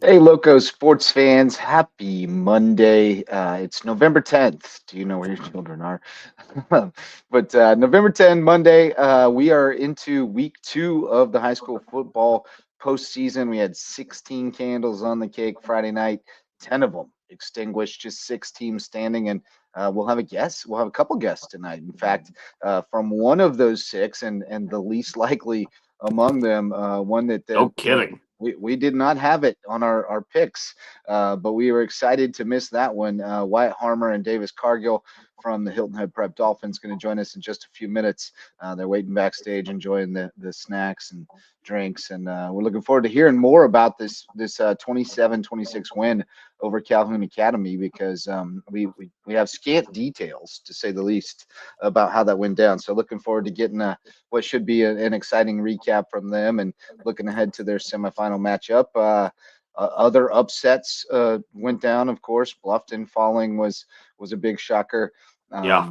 Hey, Loco sports fans, happy Monday. It's November 10th. Do you know where your children are? But November 10th, Monday, we are into week 2 of the high school football postseason. We had 16 candles on the cake Friday night, 10 of them extinguished, just 6 teams standing. And we'll have a guest. We'll have a couple guests tonight. In fact, from one of those 6, and the least likely among them, one that No kidding. we did not have it on our picks, but we were excited to miss that one. Wyatt Harmer and Davis Cargill from the Hilton Head Prep Dolphins going to join us in just a few minutes. They're waiting backstage, enjoying the snacks and drinks, and we're looking forward to hearing more about this 27-26 win over Calhoun Academy because we have scant details, to say the least, about how that went down. So looking forward to getting what should be an exciting recap from them and looking ahead to their semifinal matchup. Other upsets went down, of course. Bluffton falling was a big shocker. Yeah.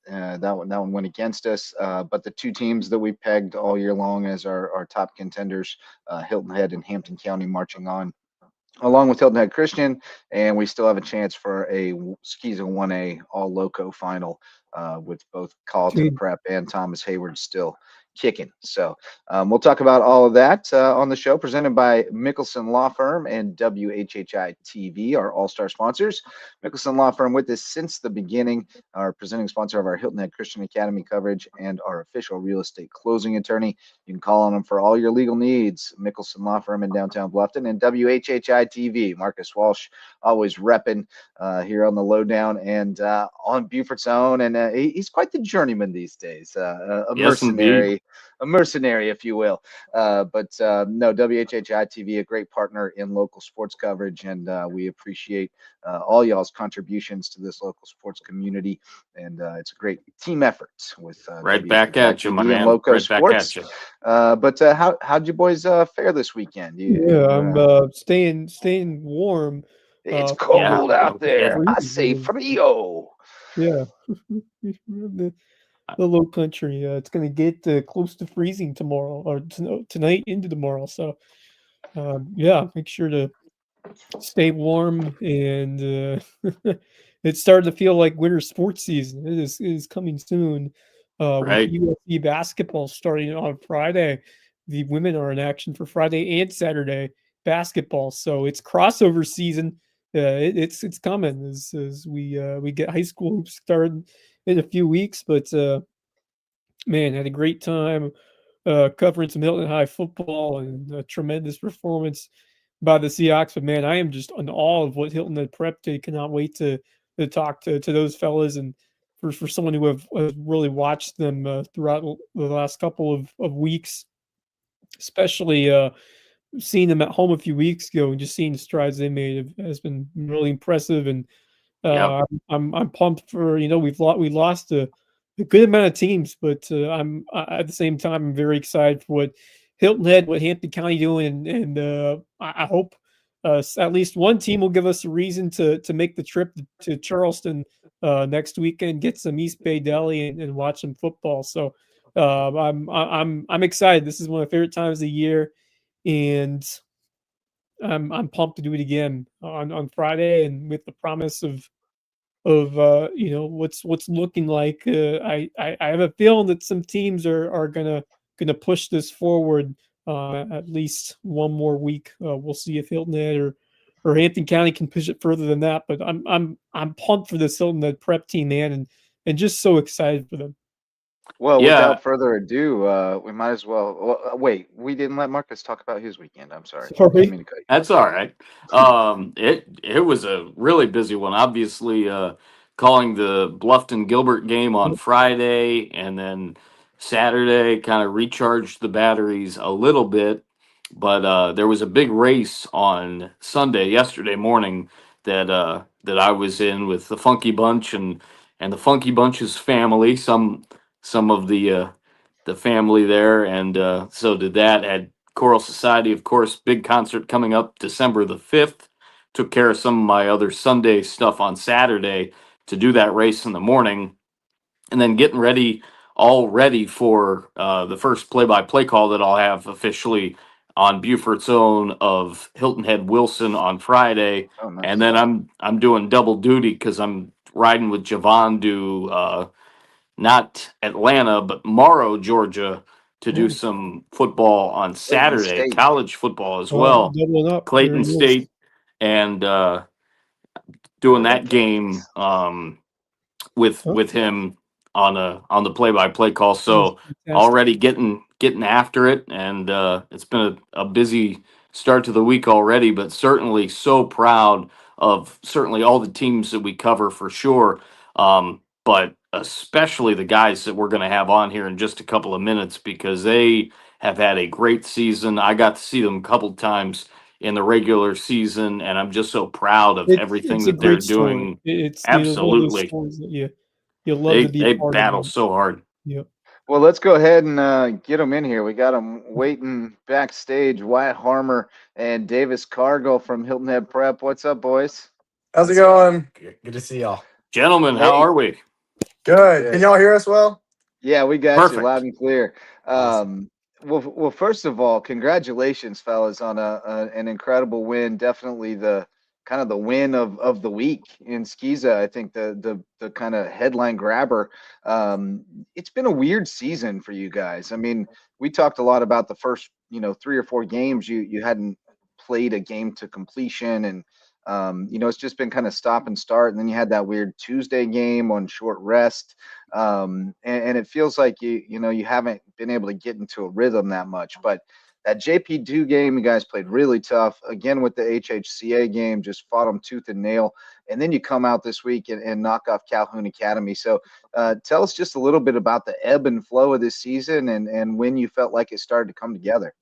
That one went against us. But the 2 teams that we pegged all year long as our top contenders, Hilton Head and Hampton County, marching on, along with Hilton Head Christian, and we still have a chance for a SCISA 1A All Loco final with both Carlton Dude, Prep and Thomas Hayward still kicking. So we'll talk about all of that on the show, presented by Mickelson Law Firm and WHHI TV, our all-star sponsors. Mickelson Law Firm with us since the beginning, our presenting sponsor of our Hilton Head Christian Academy coverage and our official real estate closing attorney. You can call on them for all your legal needs. Mickelson Law Firm in downtown Bluffton, and WHHI TV. Marcus Walsh always repping here on the Lowdown and on Buford's Own, and he's quite the journeyman these days, a Yes, indeed. mercenary, if you will. But no, WHHI TV, a great partner in local sports coverage, and we appreciate all y'all's contributions to this local sports community. And it's a great team effort with Right back WHHI at you, my TV and man. Loco Right back at Sports. you. But how'd you boys fare this weekend? yeah, I'm staying warm. It's Yeah. cold out No there. kidding. I say Freezing. frio. Yeah, the, the low country. It's gonna get close to freezing tomorrow or tonight into tomorrow. So, yeah, make sure to stay warm. And it's starting to feel like winter sports season. It is coming soon. With Right. USC basketball starting on Friday, the women are in action for Friday and Saturday basketball. So it's crossover season. It's coming as we get high school hoops started in a few weeks. But man, had a great time covering some Hilton High football and a tremendous performance by the Seahawks. But man, I am just in awe of what Hilton had prepped. I cannot wait to talk to those fellas, and for someone who have really watched them throughout the last couple of weeks, especially seeing them at home a few weeks ago and just seeing the strides they made has been really impressive. And Yep. I'm pumped for, we lost a good amount of teams, but at the same time I'm very excited for what Hilton Head, what Hampton County doing, and I hope at least one team will give us a reason to make the trip to Charleston next weekend, get some East Bay Deli, and watch some football. So I'm excited. This is one of my favorite times of the year, and I'm pumped to do it again on Friday, and with the promise of what's looking like. I have a feeling that some teams are gonna push this forward at least one more week. We'll see if Hilton Head or Hampton County can push it further than that. But I'm pumped for this Hilton Head prep team, man, and just so excited for them. Well, Yeah. without further ado, we might as wait. We didn't let Marcus talk about his weekend. I'm sorry. Didn't Sorry. mean to cut you off. That's all right. It was a really busy one. Obviously, calling the Bluffton Gilbert game on Friday, and then Saturday kind of recharged the batteries a little bit. But there was a big race on Sunday, yesterday morning, that I was in with the Funky Bunch and the Funky Bunch's family. Some of the family there, and so did that. Had Choral Society, of course, big concert coming up December the 5th. Took care of some of my other Sunday stuff on Saturday to do that race in the morning, and then getting ready, all ready for the first play-by-play call that I'll have officially on Beaufort's own of Hilton Head Wilson on Friday, Oh, nice. and then I'm doing double duty because I'm riding with Javon to not Atlanta but Morrow, Georgia, to do Oh, some football on Clayton Saturday, State. college football as well. doubling up. Very Clayton nice. State, and doing Yeah, that game with him on the play by play call. That's So fantastic. already getting after it, and it's been a busy start to the week already. But certainly so proud of certainly all the teams that we cover for sure. But especially the guys that we're going to have on here in just a couple of minutes because they have had a great season. I got to see them a couple times in the regular season, and I'm just so proud of everything It's a that they're great story. doing. It's one of those Absolutely. stories that you love to be They part of. battle so hard. Yeah. Well, let's go ahead and get them in here. We got them waiting backstage. Wyatt Harmer and Davis Cargill from Hilton Head Prep. What's up, boys? How's it going? Good to see y'all. Gentlemen, how Hey, are we? Good. good. Can y'all hear us well? Yeah, we got you loud Perfect. and clear. Awesome. Well, first of all, congratulations, fellas, on an incredible win. Definitely the kind of the win of the week in SCISA. I think the kind of headline grabber. It's been a weird season for you guys. I mean, we talked a lot about the first, 3 or 4 games. You hadn't played a game to completion, and it's just been kind of stop and start. And then you had that weird Tuesday game on short rest, and it feels like you haven't been able to get into a rhythm that much. But that JP2 game, you guys played really tough. Again with the HHCA game, just fought them tooth and nail, and then you come out this week and knock off Calhoun Academy. So tell us just a little bit about the ebb and flow of this season and when you felt like it started to come together.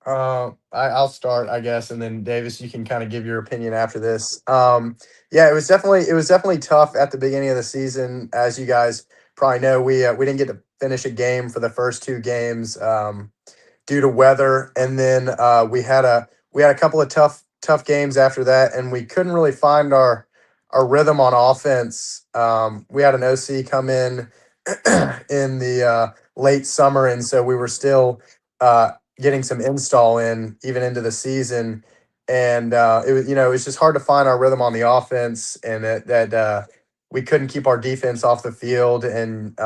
I'll start, I guess, and then Davis, you can kind of give your opinion after this. Yeah, it was definitely tough at the beginning of the season, as you guys probably know. We didn't get to finish a game for the first 2 games due to weather, and then we had a couple of tough games after that, and we couldn't really find our rhythm on offense. We had an OC come in in the late summer, and so we were still getting some install in even into the season, and it was just hard to find our rhythm on the offense, and that we couldn't keep our defense off the field, and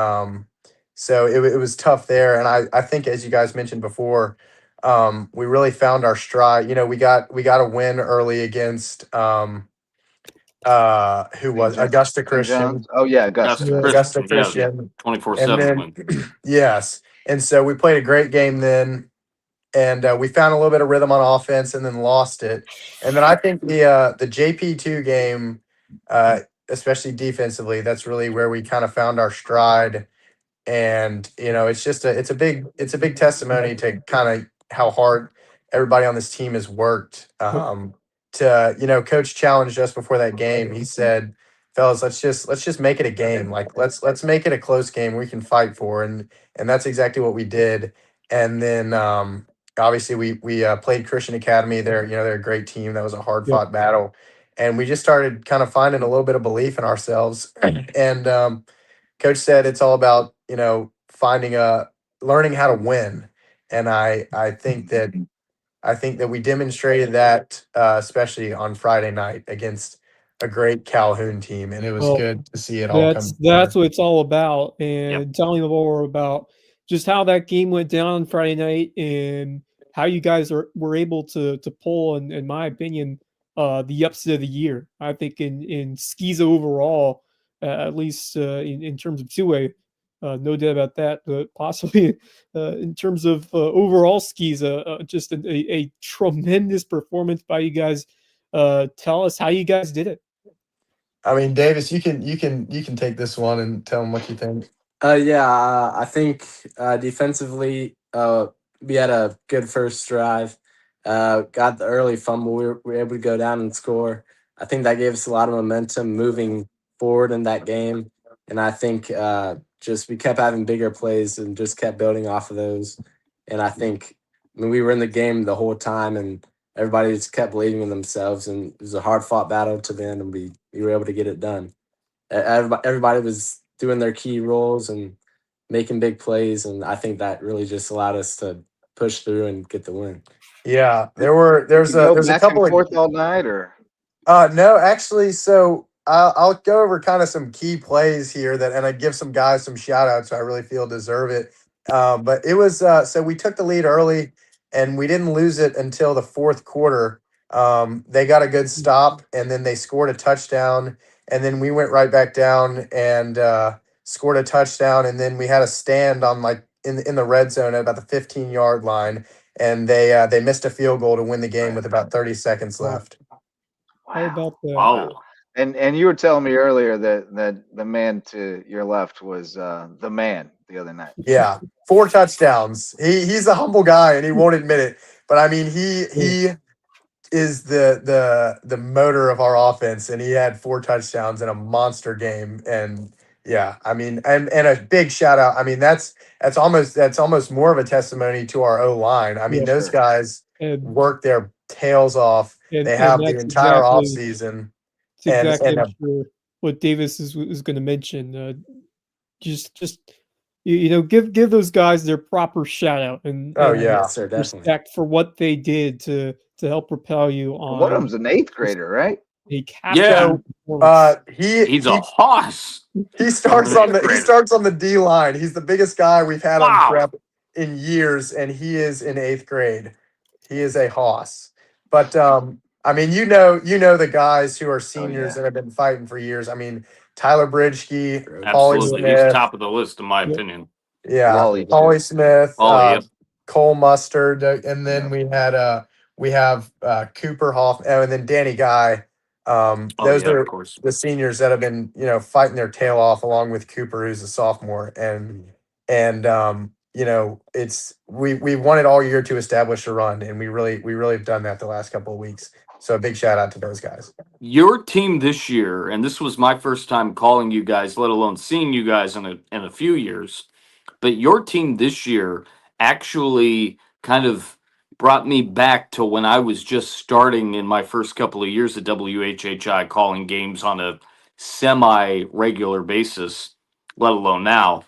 so it was tough there. And I think, as you guys mentioned before, we really found our stride. We got a win early against who was Augusta St. John's. Christian. Oh yeah, Augusta. That's Yeah. Augusta Christian. Yeah, Christian. And 24/7 then win. yes. And so we played a great game then, and we found a little bit of rhythm on offense, and then lost it. And then I think the JP2 game, especially defensively, that's really where we kind of found our stride. And it's a big testimony to kind of how hard everybody on this team has worked. Coach challenged us before that game. He said, fellas, let's just make it a game. Like let's make it a close game we can fight for. And that's exactly what we did. And then obviously we played Christian Academy. They're a great team. That was a hard Yep. fought battle. And we just started kind of finding a little bit of belief in ourselves. And Coach said it's all about, learning how to win. And I think that we demonstrated that, especially on Friday night against a great Calhoun team, and it was Well, good to see it all come that's together. what it's all about. Yep. And telling them more about just how that game went down on Friday night and how you guys were able to pull, in my opinion, the upset of the year. I think in SCISA overall, at least in terms of 2A, no doubt about that. But possibly in terms of overall SCISA, just a tremendous performance by you guys. Tell us how you guys did it. I mean, Davis, you can take this one and tell them what you think. Yeah, I think defensively, we had a good first drive. Got the early fumble. We were able to go down and score. I think that gave us a lot of momentum moving forward in that game. And I think just we kept having bigger plays and just kept building off of those. And I think we were in the game the whole time, and everybody just kept believing in themselves. And it was a hard fought battle to the end, and we were able to get it done. Everybody was doing their key roles and making big plays, and I think that really just allowed us to push through and get the win. Yeah, Did you there's go a back and couple of forth all night, or no, actually, so I'll go over kind of some key plays here and I give some guys some shout outs who I really feel deserve it. But it was so we took the lead early and we didn't lose it until the fourth quarter. They got a good stop and then they scored a touchdown and then we went right back down and scored a touchdown and then we had a stand on like in the red zone at about the 15-yard line and they missed a field goal to win the game with about 30 seconds left. How about that? Wow. And you were telling me earlier that the man to your left was the man the other night. Yeah, 4 touchdowns. He's a humble guy and he won't admit it, but I mean he is the motor of our offense and he had 4 touchdowns in a monster game and yeah, I mean and a big shout out. I mean that's almost more of a testimony to our O-line. I mean Yeah. those Sure. guys And work their tails off. and, They and have the that's entire exactly off season it's exactly and I'm sure what Davis is going to mention. Just you know, give those guys their proper shout out and oh and yeah. Yes, sir, definitely. respect for what they did to help propel you One of on them's an 8th grader, right? a Yeah. captain performance. He's a hoss. He starts on the Great. he starts on the D line. He's the biggest guy we've had on Wow. prep in years, and he is in 8th grade. He is a hoss. But I mean, you know the guys who are seniors yeah. that have been fighting for years. I mean, Tyler Bridgeke, Paulie Absolutely. He's Smith, top of the list, in my Yep. opinion. yeah, Paulie, Paulie too. Smith, Yep. Cole Mustard, and then Yeah. we have Cooper Hoff, and then Danny Guy. Oh, Those yeah, are of course. the seniors that have been fighting their tail off along with Cooper, who's a sophomore, and it's we wanted all year to establish a run, and we really have done that the last couple of weeks. So a big shout out to those guys. Your team this year, and this was my first time calling you guys, let alone seeing you guys in a few years, but your team this year actually kind of brought me back to when I was just starting in my first couple of years at WHHI, calling games on a semi-regular basis, let alone now.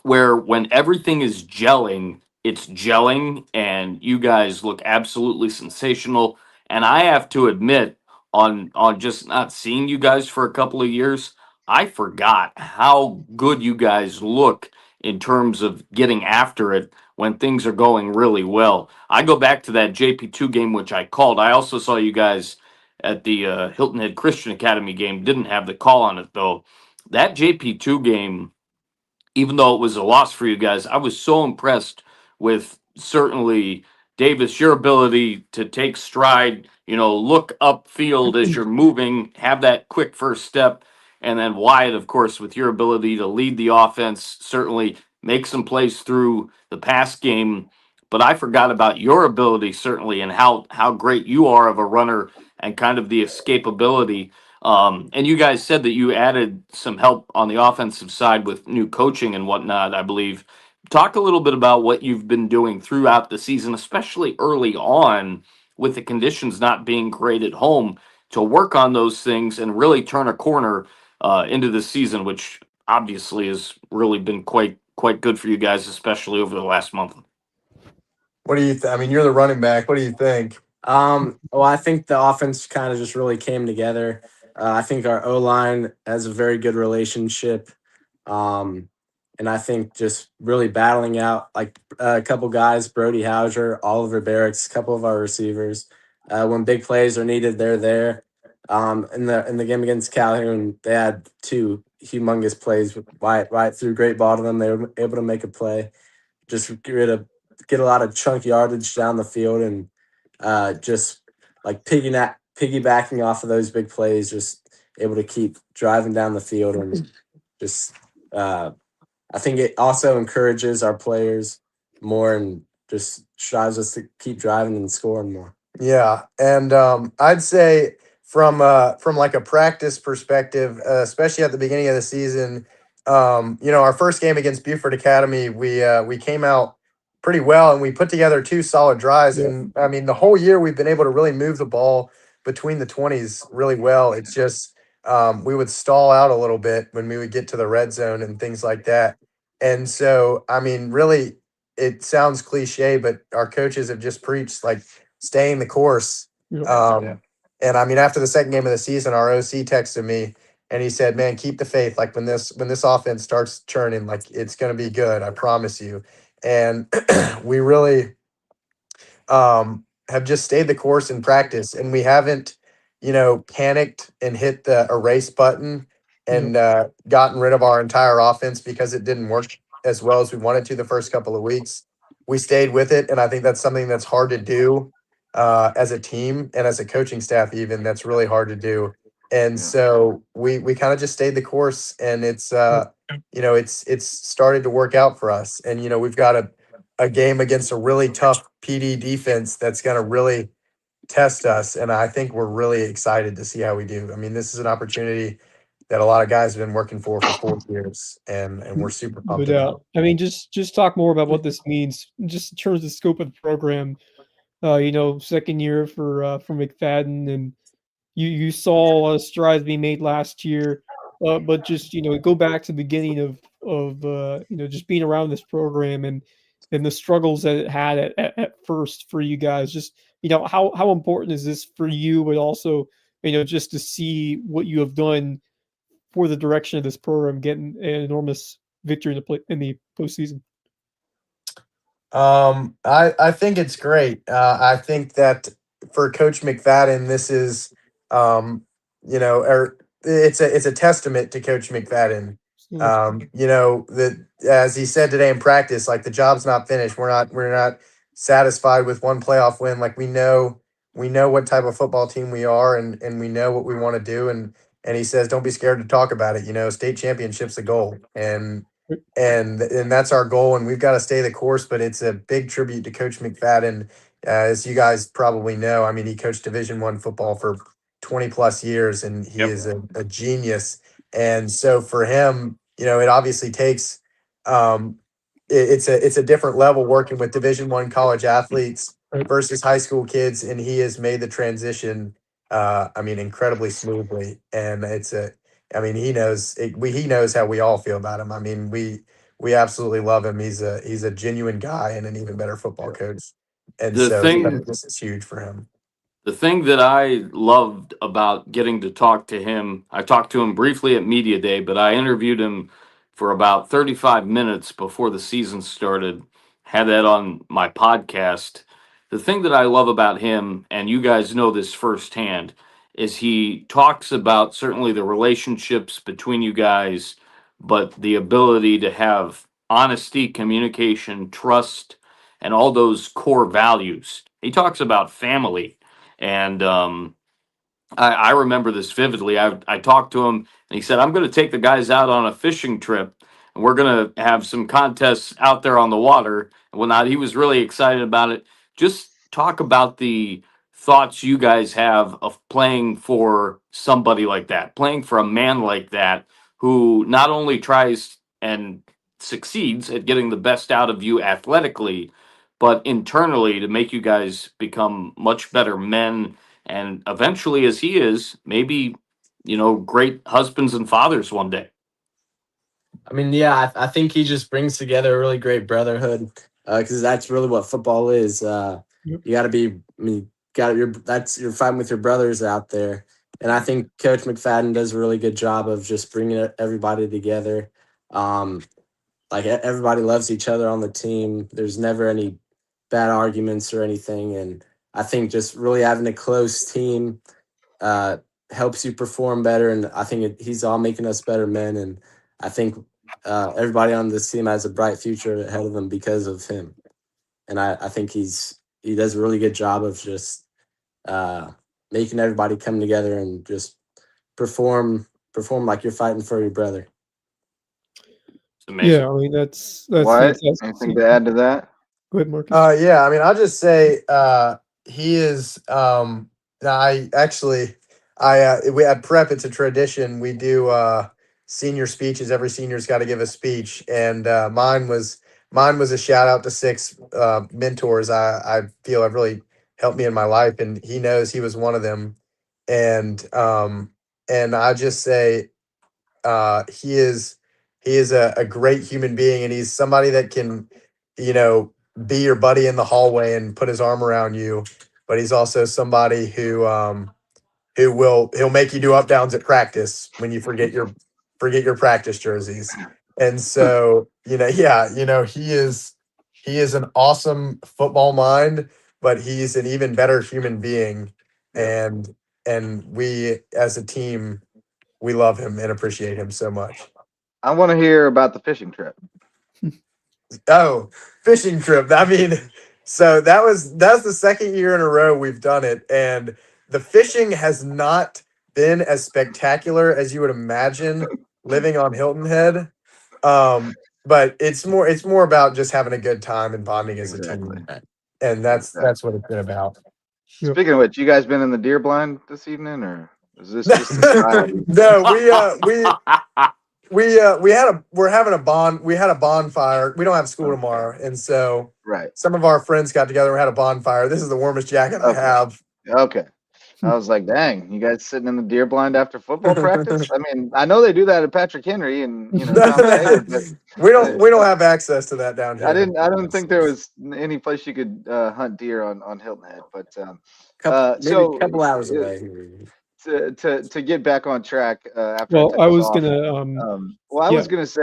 Where when everything is gelling, it's gelling, and you guys look absolutely sensational. And I have to admit, on just not seeing you guys for a couple of years, I forgot how good you guys look in terms of getting after it when things are going really well. I go back to that JP2 game, which I called. I also saw you guys at the Hilton Head Christian Academy game. Didn't have the call on it though. That JP2 game, even though it was a loss for you guys, I was so impressed with certainly Davis, your ability to take stride, look upfield as you're moving, have that quick first step. And then Wyatt, of course, with your ability to lead the offense, certainly make some plays through the pass game. But I forgot about your ability, certainly, and how great you are of a runner and kind of the escapability. And you guys said that you added some help on the offensive side with new coaching and whatnot, I believe. Talk a little bit about what you've been doing throughout the season, especially early on with the conditions not being great at home, to work on those things and really turn a corner into the season, which obviously has really been quite good for you guys, especially over the last month. What do you? I mean, you're the running back. What do you think? Well, I think the offense kind of just really came together. I think our O-line has a very good relationship. And I think just really battling out like a couple guys, Brody Hauser, Oliver Barracks, a couple of our receivers. When big plays are needed, they're there. In the game against Calhoun, they had 2 humongous plays. Wyatt threw a great ball to them. They were able to make a play. Just get a lot of chunk yardage down the field and just like piggybacking off of those big plays, just able to keep driving down the field and just I think it also encourages our players more and just strives us to keep driving and scoring more. Yeah, and I'd say from like a practice perspective, especially at the beginning of the season, our first game against Buford Academy, we came out pretty well and we put together 2 solid drives. Yeah. And I mean, the whole year we've been able to really move the ball between the 20s really well. It's just we would stall out a little bit when we would get to the red zone and things like that. And so, I mean, really, it sounds cliche, but our coaches have just preached like staying the course. Yeah. And I mean, after the second game of the season, our OC texted me and he said, "Man, keep the faith. Like when this offense starts churning, like it's going to be good. I promise you." And we really have just stayed the course in practice, and we haven't, panicked and hit the erase button and gotten rid of our entire offense because it didn't work as well as we wanted to the first couple of weeks. We stayed with it, and I think that's something that's hard to do as a team and as a coaching staff. Even that's really hard to do. And Yeah. so we kind of just stayed the course, and it's started to work out for us. And we've got a game against a really tough PD defense that's going to really test us. And I think we're really excited to see how we do. I mean, this is an opportunity that a lot of guys have been working for 4 years, and we're super pumped about I mean, just talk more about what this means, just in terms of the scope of the program. Second year for McFadden, and you saw a lot of strides being made last year, but just go back to the beginning of just being around this program and the struggles that it had at first for you guys. Just how important is this for you, but also just to see what you have done for the direction of this program, getting an enormous victory in the postseason. I think it's great. I think that for Coach McFadden, this is, it's a testament to Coach McFadden. That as he said today in practice, like the job's not finished. We're not satisfied with one playoff win. Like we know what type of football team we are, and we know what we want to do. And he says, don't be scared to talk about it. State championship's the goal, and that's our goal, and we've got to stay the course. But it's a big tribute to Coach McFadden. As you guys probably know, I mean, he coached Division I football for 20 plus years, and he is a genius. And so for him, it obviously takes it's a different level working with Division I college athletes versus high school kids, and he has made the transition I mean, incredibly smoothly. And I mean, he knows how we all feel about him. I mean, we absolutely love him. He's a genuine guy and an even better football coach. And The so thing this is huge for him. The thing that I loved about getting to talk to him, I talked to him briefly at Media Day, but I interviewed him for about 35 minutes before the season started, had that on my podcast. The thing that I love about him, and you guys know this firsthand, is he talks about certainly the relationships between you guys, but the ability to have honesty, communication, trust, and all those core values. He talks about family and I remember this vividly. I talked to him and he said, I'm going to take the guys out on a fishing trip and we're going to have some contests out there on the water and whatnot. He was really excited about it. Just talk about the thoughts you guys have of playing for somebody like that, playing for a man like that who not only tries and succeeds at getting the best out of you athletically, but internally to make you guys become much better men and eventually, as he is, maybe, great husbands and fathers one day. I mean, yeah, I think he just brings together a really great brotherhood because that's really what football is. You got to be, I mean, you're fighting with your brothers out there. And I think Coach McFadden does a really good job of just bringing everybody together. Everybody loves each other on the team. There's never any bad arguments or anything. And I think just really having a close team helps you perform better. And I think he's all making us better men. And I think everybody on this team has a bright future ahead of them because of him. And I think he does a really good job of just making everybody come together and just perform like you're fighting for your brother. It's amazing. Yeah, I mean that's What? fantastic. Anything to add to that? Go ahead, Marcus. Yeah, I mean, I'll just say he is. We at prep. It's a tradition. We do senior speeches. Every senior's got to give a speech, and mine was a shout out to 6 mentors. I feel have really helped me in my life, and he knows he was one of them. And I just say he is a great human being, and he's somebody that can be your buddy in the hallway and put his arm around you, but he's also somebody he'll make you do up downs at practice when you forget your practice jerseys. And so, he is an awesome football mind, but he's an even better human being. And we as a team, we love him and appreciate him so much. I want to hear about the fishing trip. Oh, fishing trip. I mean, so that's the second year in a row we've done it, and the fishing has not been as spectacular as you would imagine living on Hilton Head. But it's more about just having a good time and bonding as a Exactly. team, and that's what it's been about. Speaking of which, you guys been in the deer blind this evening, or is this just a trial? No, we're having a bonfire. We don't have school tomorrow, and so Right. some of our friends got together and had a bonfire. This is the warmest jacket I Okay. have. Okay. I was like, dang, you guys sitting in the deer blind after football practice? I mean, I know they do that at Patrick Henry and Tom Taylor, but we don't have access to that down here. I don't think there was any place you could hunt deer on Hilton Head, but Maybe a couple hours away. To get back on track after Well, I was off, gonna I was gonna say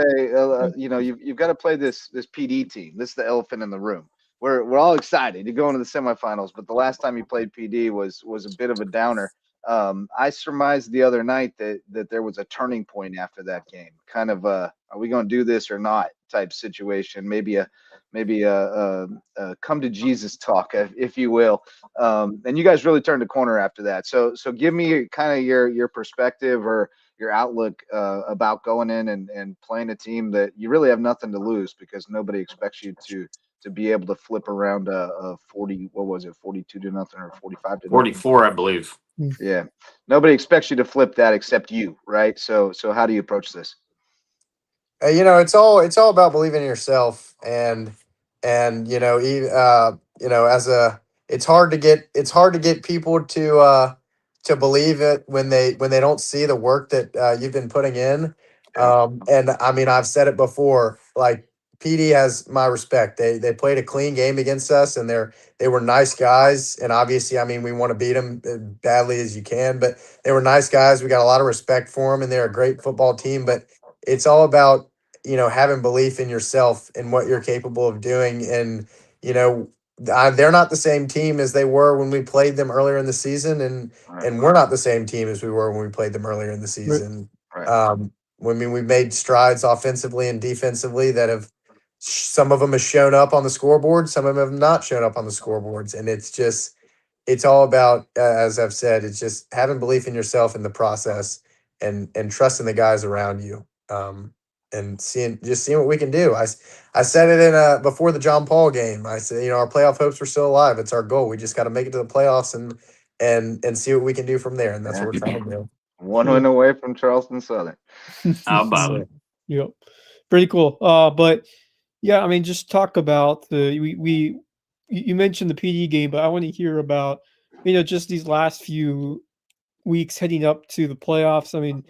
you've got to play this PD team. This is the elephant in the room. We're all excited to go into the semifinals, but the last time you played PD was a bit of a downer. I surmised the other night that there was a turning point after that game. Kind of are we going to do this or not type situation. Maybe a come to Jesus talk, if you will. And you guys really turned a corner after that. So give me kind of your perspective or your outlook about going in and playing a team that you really have nothing to lose because nobody expects you to be able to flip around a 40, what was it, 42 to nothing or 45 to 44, I believe. Yeah. Nobody expects you to flip that except you, right? So how do you approach this? It's all about believing in yourself, and it's hard to get people to believe it when they don't see the work that you've been putting in. And I mean, I've said it before, like PD has my respect. They played a clean game against us, and they were nice guys. And obviously, I mean, we want to beat them as badly as you can, but they were nice guys. We got a lot of respect for them, and they're a great football team. But it's all about having belief in yourself and what you're capable of doing. And, they're not the same team as they were when we played them earlier in the season. And we're not the same team as we were when we played them earlier in the season. Right. I mean, we've made strides offensively and defensively that some of them have shown up on the scoreboard. Some of them have not shown up on the scoreboards. And it's all about, as I've said, it's just having belief in yourself in the process and trusting the guys around you. And seeing what we can do. I said it in before the John Paul game. I said, our playoff hopes are still alive. It's our goal. We just got to make it to the playoffs and see what we can do from there. And that's what we're trying to do. One win away from Charleston Southern. How about it? Yep, pretty cool. But yeah, I mean, just talk about you mentioned the PD game, but I want to hear about just these last few weeks heading up to the playoffs. I mean,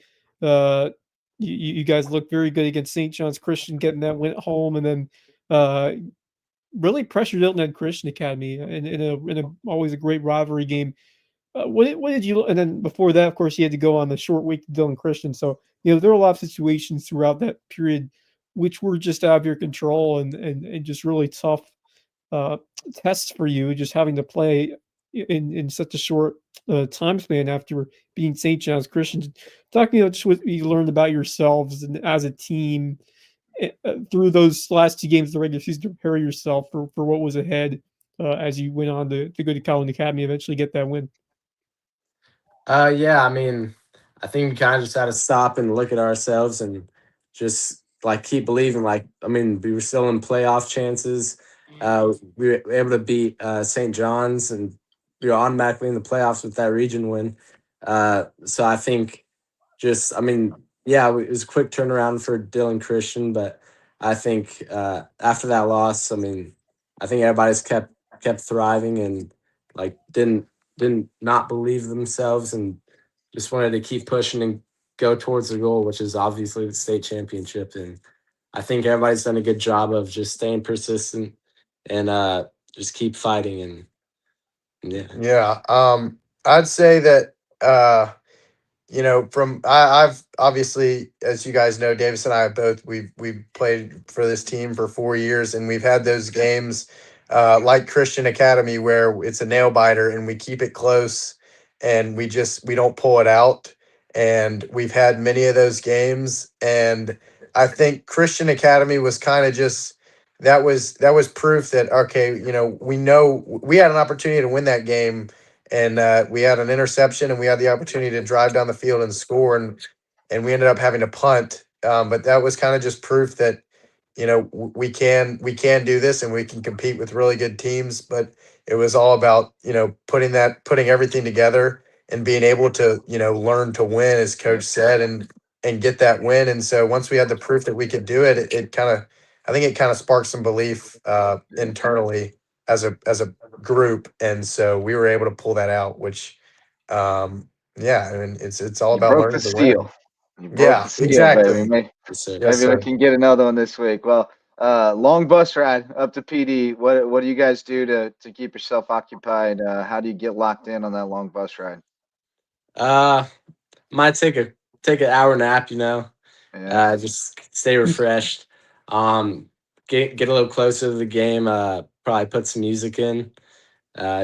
you guys looked very good against St. John's Christian, getting that win at home, and then really pressured Hilton Head Christian Academy in a always a great rivalry game. What did you? And then before that, of course, you had to go on the short week to Dillon Christian. So there were a lot of situations throughout that period which were just out of your control and just really tough tests for you, just having to play in such a short time span after being St. John's Christian. Talk just what you learned about yourselves and as a team through those last two games of the regular season to prepare yourself for what was ahead as you went on to go to Collin Academy, eventually get that win. Yeah, I mean, I think we kind of just had to stop and look at ourselves and just keep believing. I mean, we were still in playoff chances. We were able to beat St. John's, and we were automatically in the playoffs with that region win. So I think it was a quick turnaround for Dillon Christian, but I think after that loss, I mean, I think everybody's kept thriving and didn't not believe themselves and just wanted to keep pushing and go towards the goal, which is obviously the state championship. And I think everybody's done a good job of just staying persistent and just keep fighting. And yeah. Yeah. I'd say that I've obviously, as you guys know, Davis and I have both we've played for this team for 4 years, and we've had those games like Christian Academy where it's a nail biter and we keep it close and we don't pull it out. And we've had many of those games, and I think Christian Academy was kind of just that was proof that okay, we know we had an opportunity to win that game, and we had an interception and we had the opportunity to drive down the field and score, and we ended up having to punt. But that was kind of just proof that we can do this and we can compete with really good teams. But it was all about putting everything together and being able to learn to win, as coach said, and get that win. And so once we had the proof that we could do it, it kind of I think it kind of sparked some belief internally as a group, and so we were able to pull that out. Which, yeah, I mean, it's all You about broke the learning to win. seal. You broke Yeah, the seal, baby. exactly. Yes, sir. Yes, Maybe we sir. can get another one this week. Well, long bus ride up to PD. What do you guys do to keep yourself occupied? How do you get locked in on that long bus ride? Might take an hour nap, Yeah. just stay refreshed. Get a little closer to the game. Probably put some music in.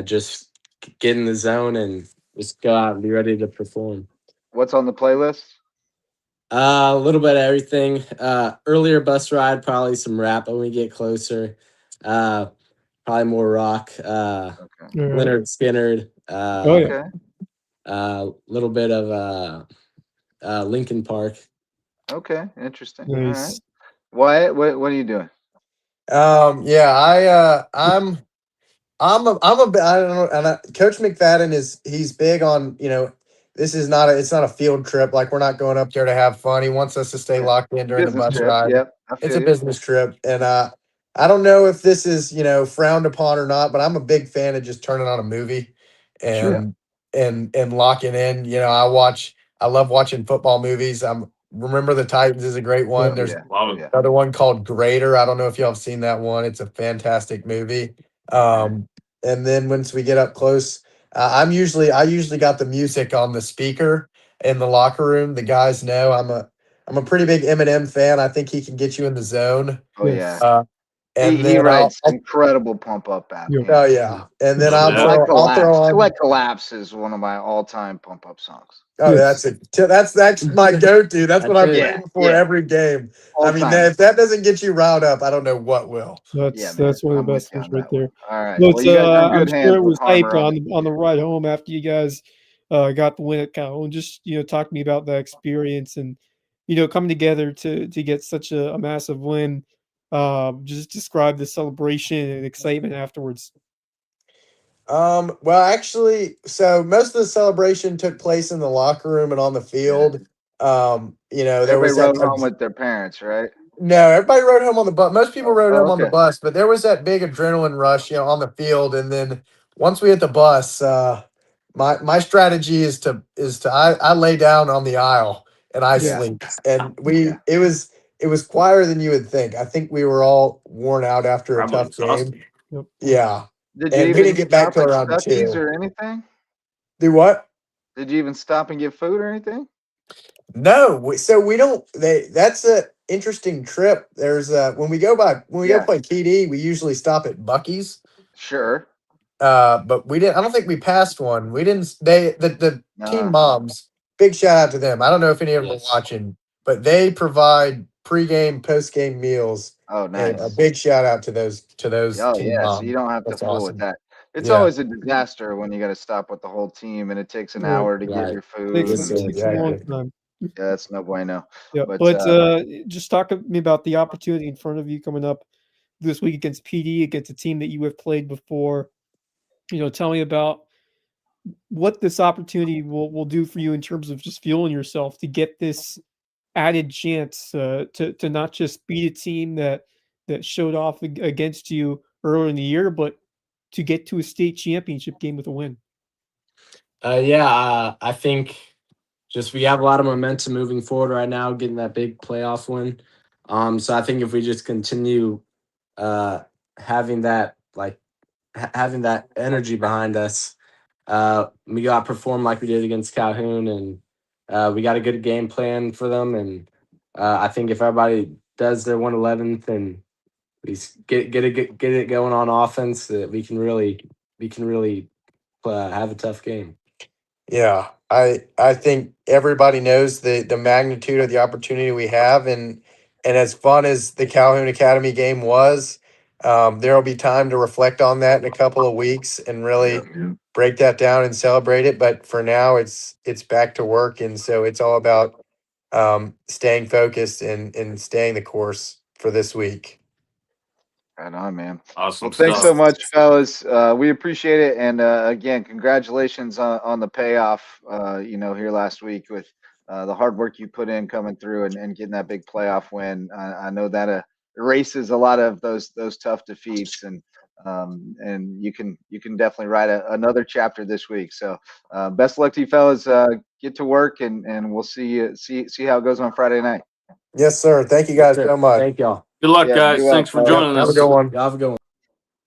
Just get in the zone and just go out and be ready to perform. What's on the playlist? A little bit of everything. Earlier bus ride, probably some rap when we get closer. Probably more rock. Okay. All right. Leonard Skinner. Oh, yeah. Okay. A little bit of Linkin Park. Okay. Interesting. All right. Nice. Wyatt, what are you doing? Yeah, I don't know, and Coach McFadden he's big on this is it's not a field trip, like we're not going up there to have fun. He wants us to stay locked in during the Business bus trip. ride. Yep. I It's feel a you. business trip, and I don't know if this is frowned upon or not, but I'm a big fan of just turning on a movie Sure. and locking in. I love watching football movies. Remember the Titans is a great one. Yeah. There's Yeah. Love it. Yeah. another one called Greater. I don't know if y'all have seen that one. It's a fantastic movie. And then once we get up close, I usually got the music on the speaker in the locker room. The guys know I'm a pretty big Eminem fan. I think he can get you in the zone. Oh yeah. Yes. And He then writes incredible pump up Yeah. oh anthems. yeah, and then For I'll sure. Yeah. I like I'll throw Collapse. I on. like Collapse is one of my all-time pump up songs. Oh, Yes. that's my go-to. That's what I'm That's it. playing before Yeah. every game. All I mean, time. if that doesn't get you riled up, I don't know what will. Yeah, man. That's one of I'm the with best you ones on right that one. there. All right. But Well, you guys are in I'm good sure hands it with was hype Harmer on on the ride home after you guys got the win at Cal. And just talk to me about that experience and coming together to get such a massive win. Just describe the celebration and excitement afterwards. Well, actually, so most of the celebration took place in the locker room and on the field. There Everybody was that. rode home with their parents, right? No, everybody rode home on the bus. Most people rode Oh, home on the okay. bus, but there was that big adrenaline rush, on the field. And then once we hit the bus, my strategy is I lay down on the aisle and I Yeah. sleep. And Yeah. it was quieter than you would think. I think we were all worn out after a Probably tough exhausted. game. Yep. Yeah, Did you and we even didn't get back stop till at around Stuckey's 2. or anything? Do what? Did you even stop and get food or anything? No, so we don't. That's a interesting trip. There's when we go Yeah. play TD, we usually stop at Bucky's. Sure. But we didn't. I don't think we passed one. We didn't. The team No. moms. Big shout out to them. I don't know if any of them Yes. are watching, but they provide pregame, postgame meals. Oh, And a nice. big shout out to those Oh, team yeah. So you moms. don't have to That's fool with awesome. that. It's Yeah. always a disaster when you got to stop with the whole team and it takes an Right. hour to get Right. your food. Takes, Yes, And sir. takes a long Exactly. time. yeah, that's no bueno. Yeah, But but just talk to me about the opportunity in front of you coming up this week against PD, against a team that you have played before. Tell me about what this opportunity will do for you in terms of just fueling yourself to get this added chance to not just beat a team that showed off against you earlier in the year, but to get to a state championship game with a win. I think just we have a lot of momentum moving forward right now, getting that big playoff win. So I think if we just continue having that having that energy behind us, we got to perform like we did against Calhoun, and we got a good game plan for them. And I think if everybody does their 111th and we get it going on offense, that we can really have a tough game. Yeah, I think everybody knows the magnitude of the opportunity we have, and as fun as the Calhoun Academy game was, there will be time to reflect on that in a couple of weeks and really break that down and celebrate it. But for now, it's back to work, and so it's all about staying focused and staying the course for this week. Right on, man. Awesome Well, thanks stuff. so much, fellas. We appreciate it, and again, congratulations on the payoff. Here last week with the hard work you put in coming through and getting that big playoff win. I know that erases a lot of those tough defeats, and you can definitely write another chapter this week. So, best of luck to you, fellas. Get to work, and we'll see how it goes on Friday night. Yes, sir. Thank you guys so much. Thank y'all. Good luck, Yeah, guys. be well, Thanks for fellas. joining Have a us. good one. Y'all have a good one.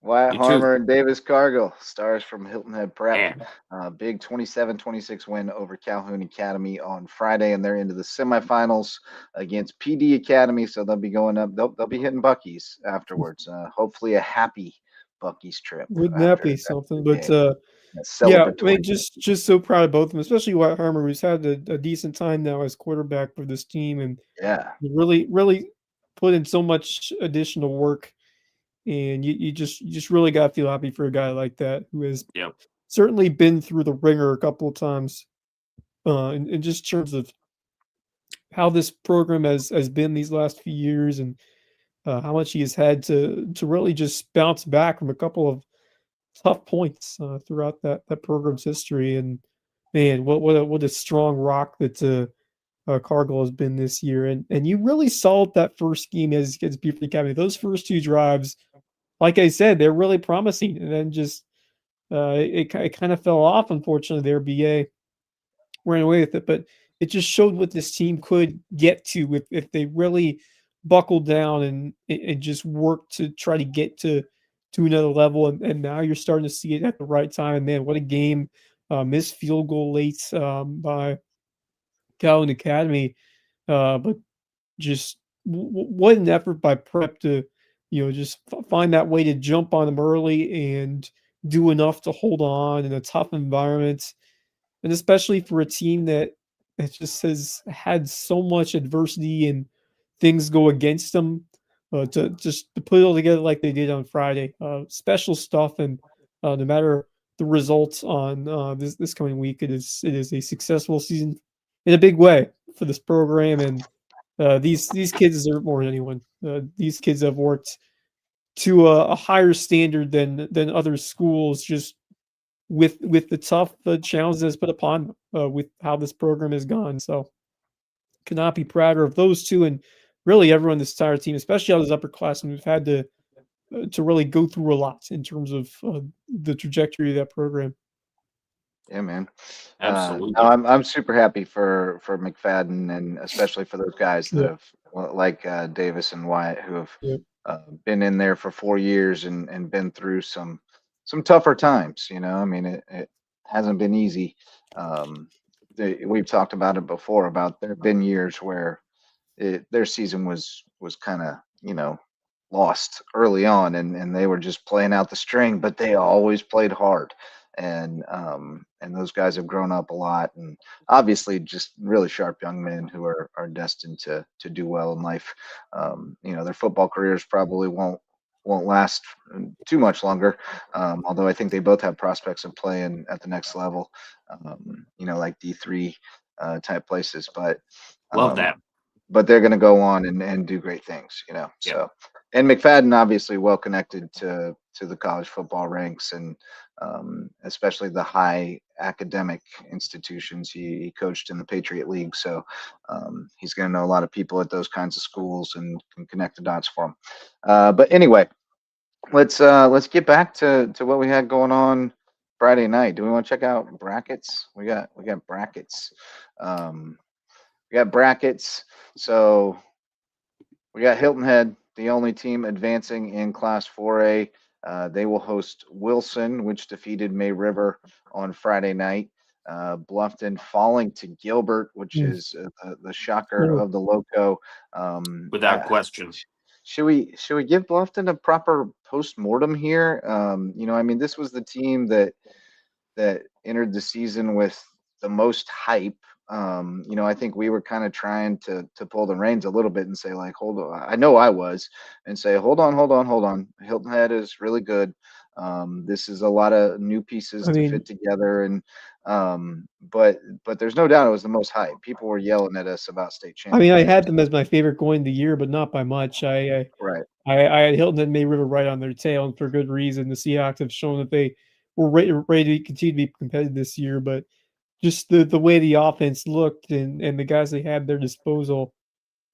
Wyatt You too. Harmer and Davis Cargill, stars from Hilton Head Prep. Man. Big 27-26 win over Calhoun Academy on Friday, and they're into the semifinals against PD Academy. So they'll be going up. They'll be hitting Buc-ee's afterwards. Hopefully, a happy Buc-ee's trip. Wouldn't that be something? But yeah, I mean, just so proud of both of them, especially Wyatt Harmer, who's had a decent time now as quarterback for this team, and really put in so much additional work. And you just really got to feel happy for a guy like that who has certainly been through the ringer a couple of times, in just terms of how this program has been these last few years, and how much he has had to really just bounce back from a couple of tough points throughout that program's history. And man, what a strong rock that Cargill has been this year. And you really saw it that first game as Buford Academy. Those first two drives, like I said, they're really promising, and then just it kind of fell off. Unfortunately, their BA ran away with it, but it just showed what this team could get to if they really buckled down and just worked to try to get to another level. And now you're starting to see it at the right time. And man, what a game! Missed field goal late by Calhoun Academy, but just what an effort by Prep to just find that way to jump on them early and do enough to hold on in a tough environment, and especially for a team that just has had so much adversity and things go against them, to put it all together like they did on Friday. Special stuff, and no matter the results on this coming week, it is a successful season in a big way for this program. And these kids deserve more than anyone. These kids have worked to a higher standard than other schools, just with the tough challenges that's put upon them, with how this program has gone. So cannot be prouder of those two, and really everyone, this entire team, especially all those upperclassmen who've had to really go through a lot in terms of the trajectory of that program. Yeah, man. Absolutely. No, I'm super happy for McFadden, and especially for those guys that have, like Davis and Wyatt, who have been in there for 4 years and been through some tougher times. I mean, it hasn't been easy. We've talked about it before, about there have been years where their season was kind of lost early on, and they were just playing out the string, but they always played hard. And those guys have grown up a lot, and obviously just really sharp young men who are destined to do well in life. Their football careers probably won't last too much longer, although I think they both have prospects of playing at the next level, like D3 type places. But love that. But they're going to go on and do great things, So, and McFadden obviously well connected to the college football ranks, and especially the high academic institutions. He coached in the Patriot League, so he's going to know a lot of people at those kinds of schools and can connect the dots for him. But anyway, let's get back to what we had going on Friday night. Do we want to check out brackets? We got brackets. We got brackets. So We got Hilton Head, the only team advancing in Class 4A. They will host Wilson, which defeated May River on Friday night. Bluffton falling to Gilbert, which Mm. is the shocker of the Loco. Without question. Should we give Bluffton a proper post-mortem here? I mean, this was the team that entered the season with the most hype. I think we were kind of trying to pull the reins a little bit and say, like, hold on. I know I was, and say, hold on. Hilton Head is really good. This is a lot of new pieces I to mean, fit together, and but there's no doubt it was the most hype. People were yelling at us about state I mean, I championship. had them as my favorite going of the year, but not by much. Right. I had Hilton and May River right on their tail, and for good reason. The Seahawks have shown that they were ready to continue to be competitive this year, but just the way the offense looked and the guys they had at their disposal,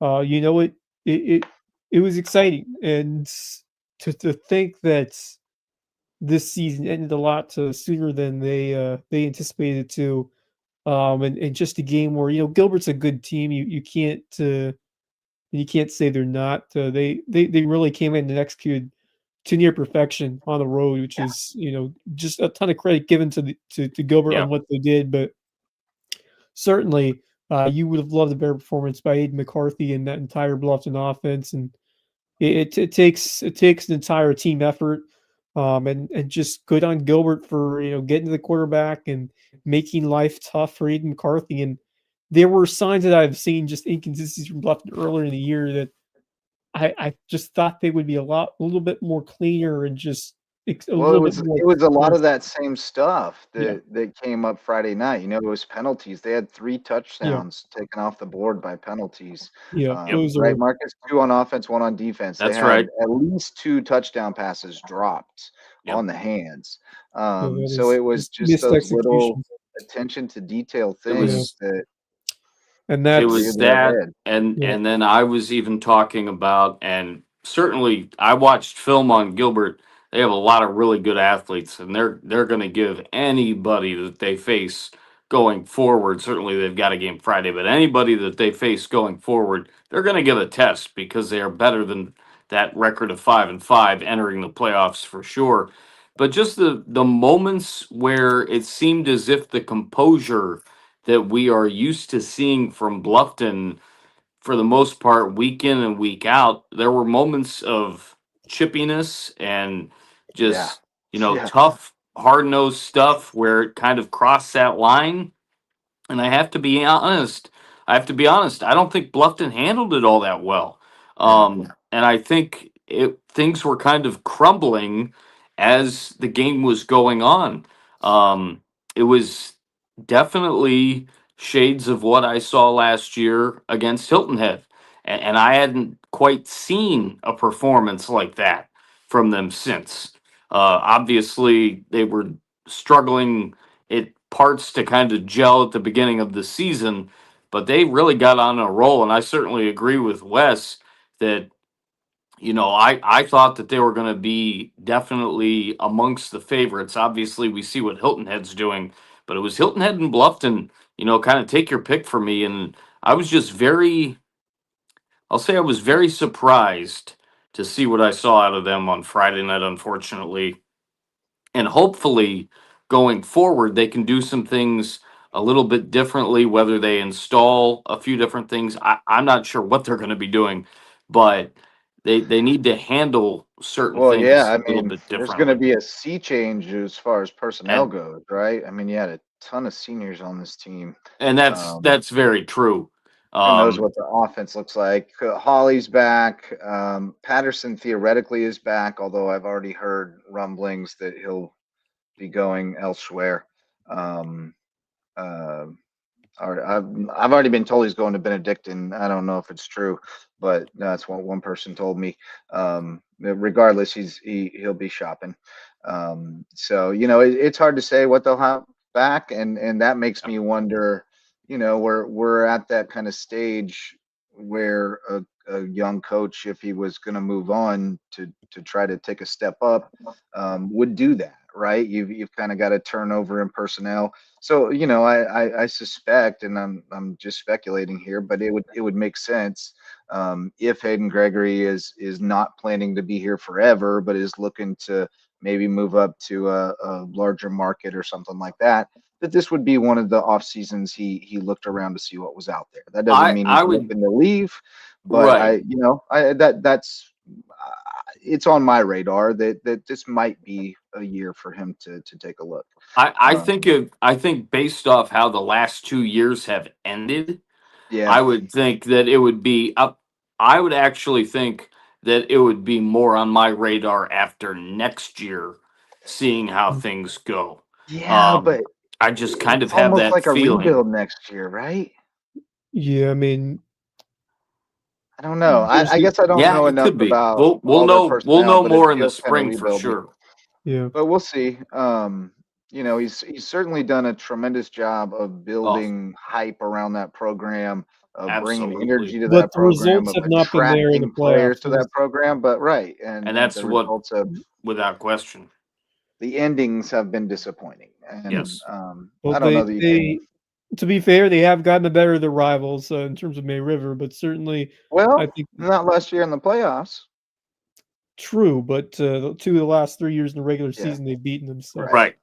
it it was exciting, and to think that this season ended a lot sooner than they anticipated to, and just a game where Gilbert's a good team. You can't say they're not. They really came in and executed to near perfection on the road, which is just a ton of credit given to Gilbert Yeah. on what they did. But certainly, you would have loved a better performance by Aiden McCarthy and that entire Bluffton offense, and it takes an entire team effort. And just good on Gilbert for getting to the quarterback and making life tough for Aiden McCarthy. And there were signs that I've seen just inconsistencies from Bluffton earlier in the year that I just thought they would be a little bit more cleaner and just a Well, it little bit was more it was a lot of careful. that same stuff Yeah, that came up Friday night. It was penalties. They had 3 yeah, touchdowns taken off the board by penalties. yeah. Those Right, are Marcus? 2 on offense, 1 on defense. They That's had right. at least 2 touchdown passes dropped Yep. on the hands. that So is it was just just missed those little execution. attention to detail It Yeah, things was that and it that's was reared their that head. yeah. and then I was even talking about, and certainly I watched film on Gilbert. They have a lot of really good athletes, and they're going to give anybody that they face going forward. Certainly they've got a game Friday, but anybody that they face going forward, they're going to give a test because they are better than that record of 5-5 entering the playoffs for sure. But just the moments where it seemed as if the composure that we are used to seeing from Bluffton for the most part, week in and week out, there were moments of chippiness and Yeah. just, Yeah. tough, hard nosed stuff where it kind of crossed that line. And I have to be honest. I don't think Bluffton handled it all that well. Yeah. And I think things were kind of crumbling as the game was going on. It was definitely shades of what I saw last year against Hilton Head. And I hadn't quite seen a performance like that from them since. Obviously, they were struggling at parts to kind of gel at the beginning of the season, but they really got on a roll. And I certainly agree with Wes that, I thought that they were going to be definitely amongst the favorites. Obviously, we see what Hilton Head's doing, but it was Hilton Head and Bluffton, kind of take your pick for me. And I was just I'll say I was very surprised to see what I saw out of them on Friday night, unfortunately. And hopefully going forward they can do some things a little bit differently, whether they install a few different things. I'm not sure what they're going to be doing, but they need to handle certain Well, yeah, things I a little mean, bit there's gonna differently. be a sea change as far as personnel and goes, right? I mean, you had a ton of seniors on this team. and that's Um, that's very true. who knows um what the offense looks like? Holly's back. Patterson theoretically is back, although I've already heard rumblings that he'll be going elsewhere. Um, uh, I've already been told he's going to Benedictine. I don't know if it's true, but that's what one person told me. Regardless, he'll be shopping. So it's hard to say what they'll have back, and that makes me wonder. We're at that kind of stage where a young coach, if he was going to move on to try to take a step up, would do that, right? You've kind of got a turnover in personnel. So, I suspect, and I'm just speculating here, but it would make sense if Hayden Gregory is not planning to be here forever, but is looking to maybe move up to a larger market or something like that. That this would be one of the off seasons he looked around to see what was out there. That doesn't mean he's I would looking to leave, but right. that's it's on my radar that this might be a year for him to take a look. I think based off how the last 2 years have ended, I Yeah, would think that it would be up. I would actually think that it would be more on my radar after next year, seeing how things go. yeah, Um, but I just kind it's of have almost that like a feeling. rebuild next year, right? Yeah, I mean, I don't know. there's I guess I don't Yeah, know it enough could be. about We'll all their know personnel, but it more in the feels kind of spring for rebuildy. sure. yeah. But we'll see. He's certainly done a tremendous job of Oh, building hype around that program, of bringing absolutely. energy to But that the program, results of have not been there in the attracting players playoffs. to that program. But right, And and that's the what results of without question. the endings have been disappointing. And Yes. Well, I don't know that you can. to be fair, they have gotten the better of their rivals in terms of May River, but certainly, I Well, think not last year in the playoffs. true. But two of the last 3 years in the regular Yeah, season, they've beaten them. So, right. Right.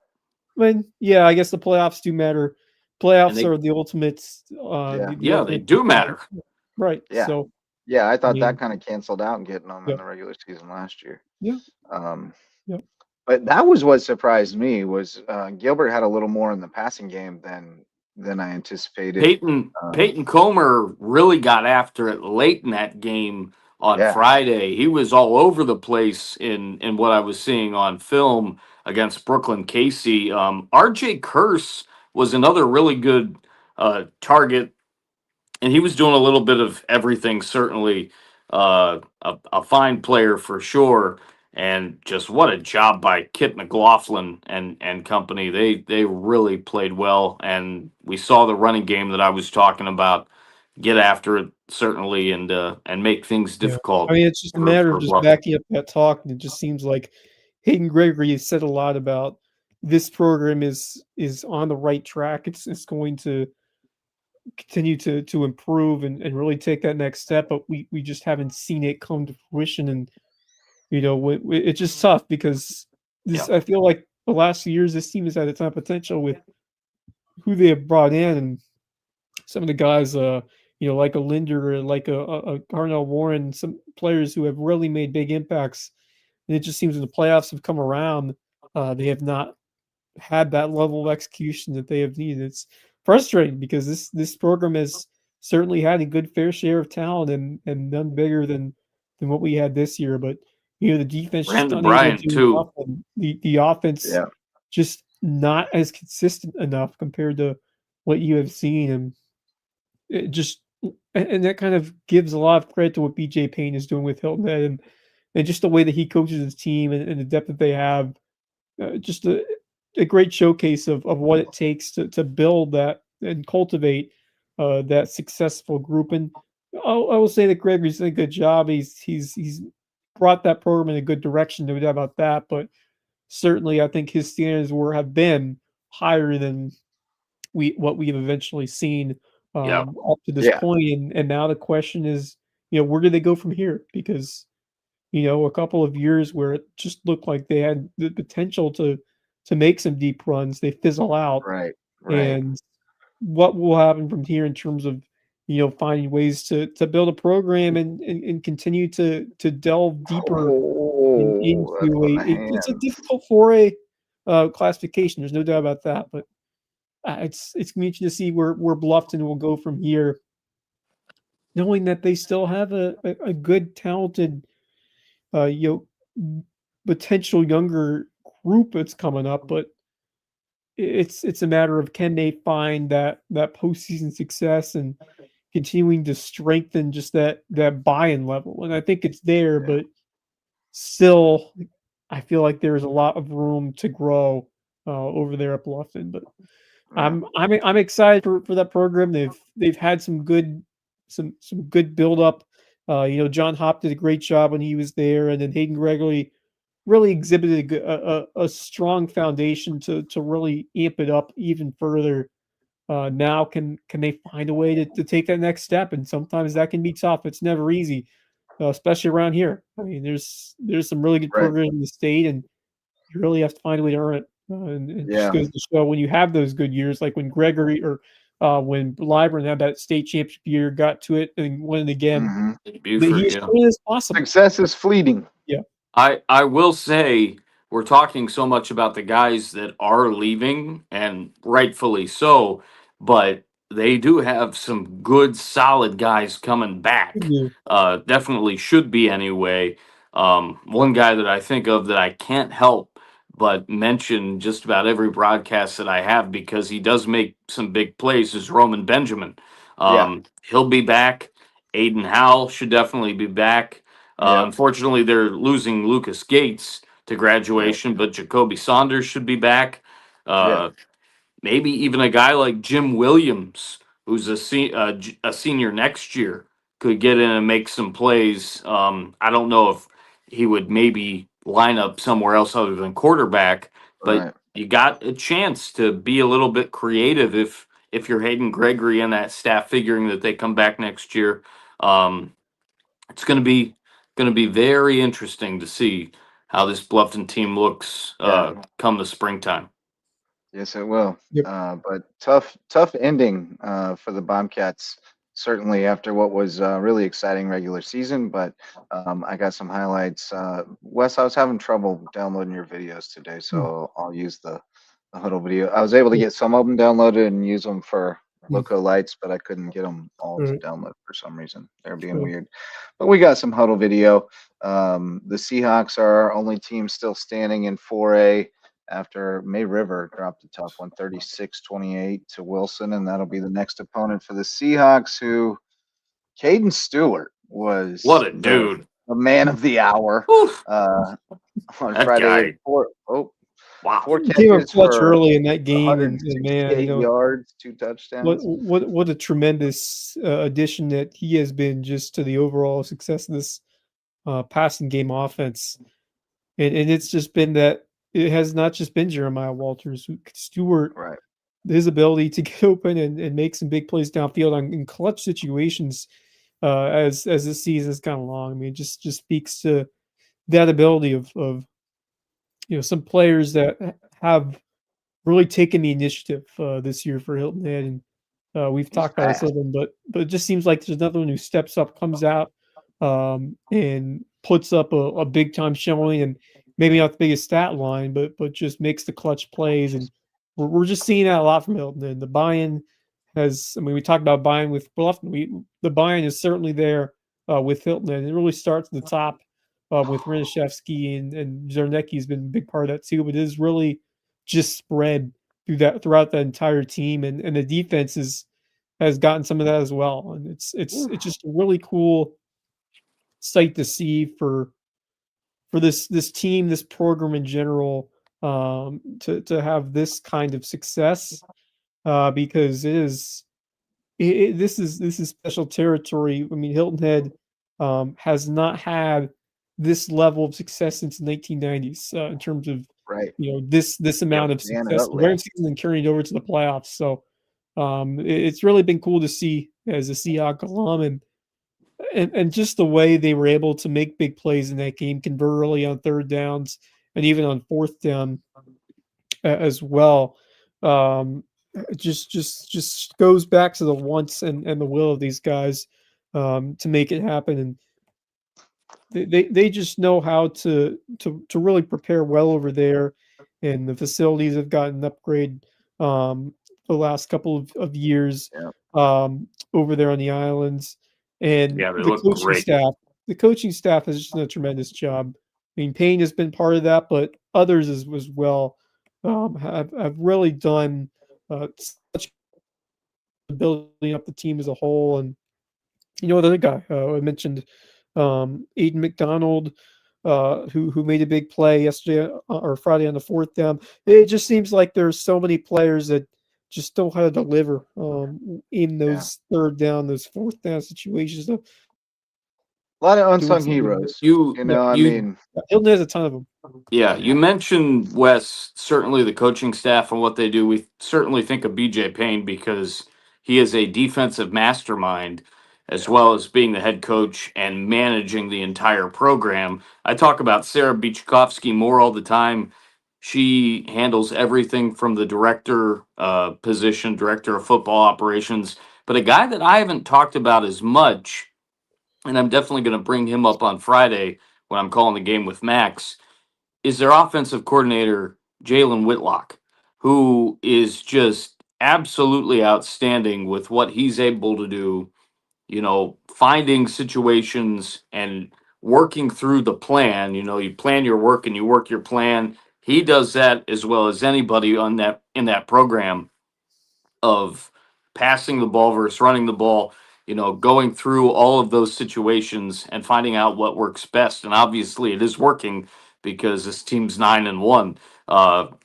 I mean, yeah, I guess the playoffs do matter. And Playoffs they are the ultimate, Yeah, the they ultimate, do matter. right? yeah, So, yeah. I I thought that mean, kind of canceled out and getting them in yeah, the regular season last year. yeah, Um, yeah, But that was what surprised me was Gilbert had a little more in the passing game than I anticipated. Peyton Comer really got after it late in that game on Yeah, Friday. He was all over the place in what I was seeing on film against Brooklyn Casey. RJ Curse was another really good target, and he was doing a little bit of everything. Certainly, a fine player for sure, and just what a job by Kit McLaughlin and company. They really played well, and we saw the running game that I was talking about get after it certainly, and make things yeah. I difficult mean, it's just a matter for of just Bluffton. backing up that talk, and it just seems like Hayden Gregory has said a lot about this program is on the right track. It's going to continue to improve and really take that next step, but we just haven't seen it come to fruition. And it's just tough because Yeah, this I feel like the last few years this team has had a ton of potential with who they have brought in, and some of the guys, like a Linder, like a Carnell Warren, some players who have really made big impacts. And it just seems when the playoffs have come around, they have not had that level of execution that they have needed. It's frustrating because this program has certainly had a good fair share of talent and none bigger than what we had this year. But the defense just Brandon unable Bryant to enough, too. and the offense yeah, just not as consistent enough compared to what you have seen. And it just and that kind of gives a lot of credit to what BJ Payne is doing with Hilton Head, and just the way that he coaches his team and the depth that they have. Just a great showcase of what it takes to build that and cultivate that successful group. And I will say that Gregory's done a good job. He's brought that program in a good direction, no doubt about that. But certainly, I think his standards have been higher than what we have eventually seen Yeah, up to this yeah, point. And now the question is, where do they go from here? Because a couple of years where it just looked like they had the potential to make some deep runs, they fizzle out. right, right. And what will happen from here in terms of finding ways to build a program and continue to delve deeper Oh, that's into on the it's a hands. difficult foray classification. There's no doubt about that, but it's going to be interesting to see where Bluffton will go from here, knowing that they still have a good talented uh, you potential younger group that's coming up, but it's a matter of can they find that postseason success and continuing to strengthen just that buy-in level. And I think it's there, Yeah, but still, I feel like there's a lot of room to grow over there at Bluffton. But yeah, I'm excited for that program. They've had some good build up. John Hop did a great job when he was there, and then Hayden Gregory really exhibited a strong foundation to really amp it up even further. Now can they find a way to take that next step? And sometimes that can be tough. It's never easy, especially around here. I mean, there's some really good Right. programs in the state, and you really have to find a way to earn it. And it just Yeah. goes to show when you have those good years, like when Gregory or when Libran had that state championship year, got to it and won it again. Mhm. That Buford, he's yeah. shown it's possible. Success is fleeting. I will say we're talking so much about the guys that are leaving, and rightfully so, but they do have some good, solid guys coming back. Yeah. Definitely should be anyway. One guy that I think of that I can't help but mention just about every broadcast that I have because he does make some big plays is Roman Benjamin. Yeah. He'll be back. Aiden Howell should definitely be back. Yep. Unfortunately, they're losing Lucas Gates to graduation, but Jacoby Saunders should be back. Yeah. Maybe even a guy like Jim Williams, who's a senior next year, could get in and make some plays. I don't know if he would maybe line up somewhere else other than quarterback, but Right. you got a chance to be a little bit creative if you're Hayden Gregory and that staff figuring that they come back next year. It's going to be very interesting to see how this Bluffton team looks Yeah. come the springtime. Yes, it will. Yep. But tough ending for the Bobcats. Certainly after what was a really exciting regular season, but I got some highlights. Wes, I was having trouble downloading your videos today, so I'll use the huddle video. I was able to get some of them downloaded and use them for Loco Lights, but I couldn't get them all to download for some reason. They're being weird. But we got some huddle video. The Seahawks are our only team still standing in 4A after May River dropped a tough one, 36-28 to Wilson, and that'll be the next opponent for the Seahawks, who Caden Stewart was What a dude. the man of the hour Oof, on that Friday. guy. Four He came up catches clutch for early in that game, and man, 168 yards, 2 touchdowns. what a tremendous addition that he has been just to the overall success of this passing game offense. And it's just been that it has not just been Jeremiah Walters. Stewart, Right. his ability to get open and make some big plays downfield in clutch situations as this season has gone along. I mean, it just speaks to that ability of some players that have really taken the initiative this year for Hilton Head. And we've talked about this a little bit, but it just seems like there's another one who steps up, comes out, and puts up a big time showing, and maybe not the biggest stat line, but just makes the clutch plays. And we're just seeing that a lot from Hilton. And the buy-in we talked about buy-in with Bluffton. The buy-in is certainly there with Hilton, and it really starts at the top with Renishevsky and Zernecki has been a big part of that too. But it is really just spread throughout the entire team, and the defense has gotten some of that as well. And it's just a really cool sight to see for this team, this program in general, to have this kind of success, because this is special territory. I mean, Hilton Head has not had this level of success since the 1990s in terms of Right. this amount of Van success, Utley. the season and carrying it over to the playoffs. So it's really been cool to see as a Seahawk alum, and just the way they were able to make big plays in that game, convert early on third downs and even on fourth down as well. It just goes back to the wants and the will of these guys to make it happen. And they just know how to really prepare well over there, and the facilities have gotten upgraded the last couple of years over there on the islands, and Yeah, they the look coaching great. staff has just done a tremendous job. I mean, Payne has been part of that, but others as well have really done such building up the team as a whole. And the other guy I mentioned, Aiden McDonald, who made a big play yesterday or Friday on the fourth down. It just seems like there's so many players that just don't know how to deliver in those third down, those fourth down situations. A lot of doing unsung something. heroes. You I you mean, Hilton has a ton of them. Yeah, you mentioned Wes, certainly the coaching staff and what they do. We certainly think of BJ Payne because he is a defensive mastermind as well as being the head coach and managing the entire program. I talk about Sarah Bichkowski more all the time. She handles everything from the director position, director of football operations. But a guy that I haven't talked about as much, and I'm definitely going to bring him up on Friday when I'm calling the game with Max, is their offensive coordinator, Jalen Whitlock, who is just absolutely outstanding with what he's able to do, finding situations and working through the plan. You plan your work and you work your plan. He does that as well as anybody on that in that program of passing the ball versus running the ball, going through all of those situations and finding out what works best. And obviously it is working because this team's 9-1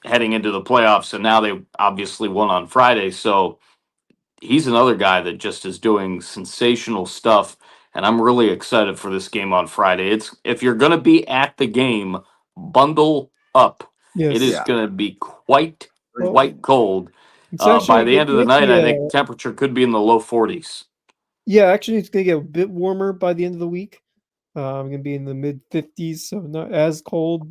heading into the playoffs. And now they obviously won on Friday. So he's another guy that just is doing sensational stuff. And I'm really excited for this game on Friday. It's if you're going to be at the game, bundle up. It Yes. is Yeah. going to be quite Well, cold. it's actually By the end of the night, I think temperature could be in the low 40s. yeah, actually, it's gonna get a bit warmer by the end of the week. Gonna be in the mid 50s, so not as cold.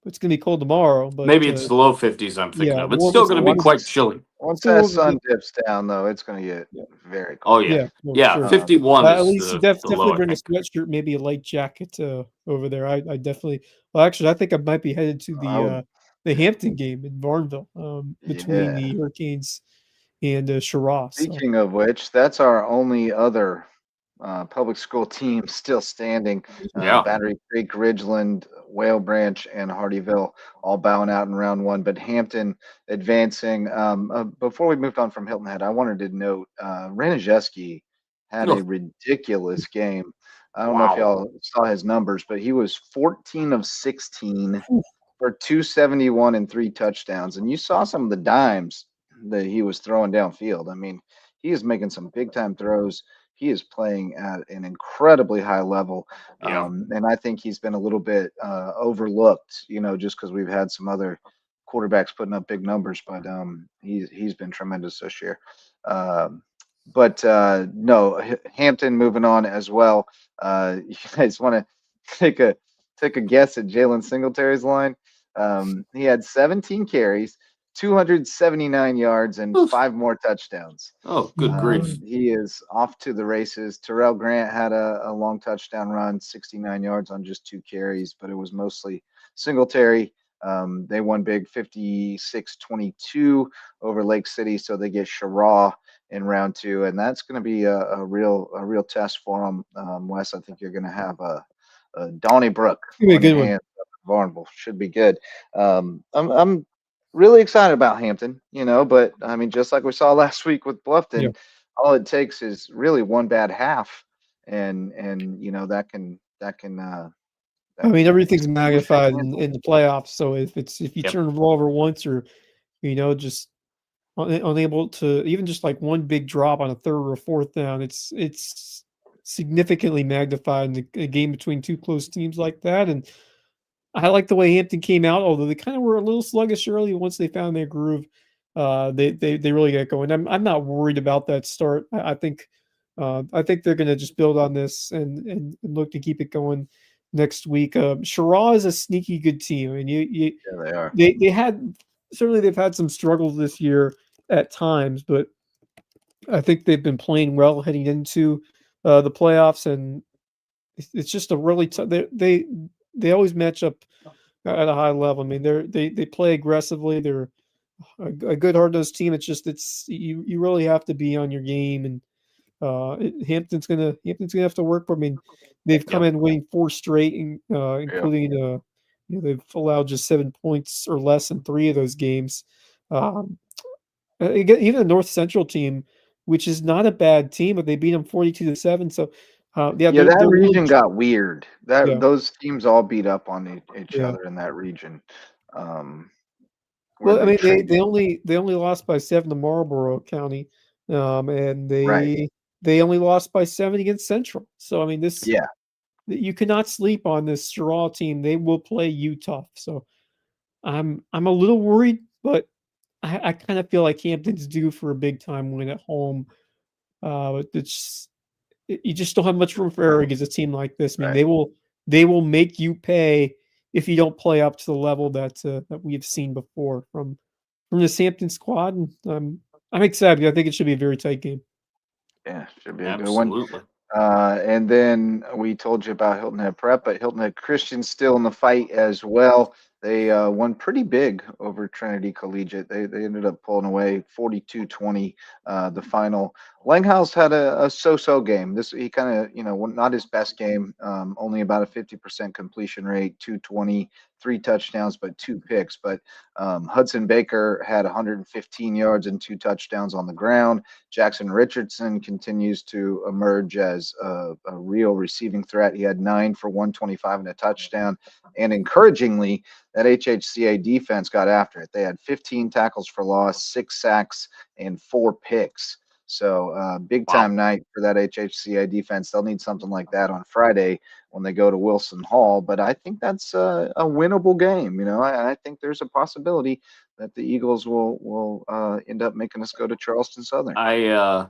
It's gonna be cold tomorrow, but Maybe it's the low 50s I'm thinking yeah, of. It's warm. still It's going to be warm. quite chilly. once Still that over sun the- dips down, though, it's going to get Yeah. very Oh, cold. yeah. Yeah, no, Yeah, sure. 51 At is least the definitely low, I bring a think. sweatshirt, maybe a light jacket over there. I definitely. Well, actually, I think I might be headed to I would, the Hampton game in Barnville, between yeah. the Hurricanes and Shiraz. So Speaking of which, that's our only other public school team still standing. Yeah. Battery Creek, Ridgeland, Whale Branch, and Hardyville all bowing out in round one, but Hampton advancing. Before we moved on from Hilton Head, I wanted to note Raniszewski had a Oh, ridiculous game. I don't know if wow. y'all saw his numbers, but he was 14 of 16 Whew. for 271 and 3 touchdowns. And you saw some of the dimes that he was throwing downfield. I mean, he is making some big time throws. He is playing at an incredibly high level. Yeah. And I think he's been a little bit overlooked, just because we've had some other quarterbacks putting up big numbers, but he's been tremendous this year. But no, Hampton moving on as well. You guys want to take a guess at Jalen Singletary's line? He had 17 carries, 279 yards, and Oof. 5 more touchdowns. Oh, good grief. He is off to the races. Terrell Grant had a long touchdown run, 69 yards on just 2 carries, but it was mostly Singletary. They won big 56-22 over Lake City, so they get Shiraz in round 2, and that's going to be a real test for them. Wes, I think you're going to have a Donnybrook It'll be a on good your one. hands. Barnville should be good. I'm really excited about Hampton, but I mean, just like we saw last week with Bluffton, Yeah. all it takes is really one bad half, and that can I mean, everything's lose that magnified mantle. in the playoffs. So if you Yep. turn the ball over once, or just unable to, even just like one big drop on a third or a fourth down, it's significantly magnified in a game between two close teams like that. And I like the way Hampton came out, although they kind of were a little sluggish early. Once they found their groove, they really got going. I'm not worried about that start. I think they're going to just build on this and look to keep it going next week. Shiraz is a sneaky good team. I mean, Yeah, they are. they had certainly they've had some struggles this year at times, but I think they've been playing well heading into the playoffs, and it's just a really tough. They always match up at a high level. I mean, they play aggressively. They're a good hard-nosed team. It's you really have to be on your game, and Hampton's gonna have to work for. I mean, they've come in winning 4 straight, including they've allowed just 7 points or less in 3 of those games. Even the North Central team, which is not a bad team, but they beat them 42-7. So Yeah, they're that really region got weird. Yeah. Those teams all beat up on each Yeah. other in that region. Well, I mean, traded. they only lost by 7 to Marlborough County, and Right. they only lost by 7 against Central. So I mean, this Yeah. you cannot sleep on this Straw team. They will play you tough. So I'm a little worried, but I kind of feel like Hampton's due for a big time win at home. You just don't have much room for error against a team like this. I mean, Right. they will make you pay if you don't play up to the level that we have seen before from this Hampton squad. And I'm excited. I think it should be a very tight game. Yeah, should be a good one. Absolutely. And then we told you about Hilton Head Prep, but Hilton Head Christian's still in the fight as well. They won pretty big over Trinity Collegiate. They ended up pulling away 42-20 the final. Langhouse had a so-so game. He kind of, not his best game. Only about a 50% completion rate, 220, 3 touchdowns, but 2 picks. But Hudson Baker had 115 yards and 2 touchdowns on the ground. Jackson Richardson continues to emerge as a real receiving threat. He had 9 for 125 and a touchdown. And encouragingly, that HHCA defense got after it. They had 15 tackles for loss, 6 sacks, and 4 picks. So big time night for that HHCA defense. They'll need something like that on Friday when they go to Wilson Hall. But I think that's a winnable game. I think there's a possibility that the Eagles will end up making us go to Charleston Southern. I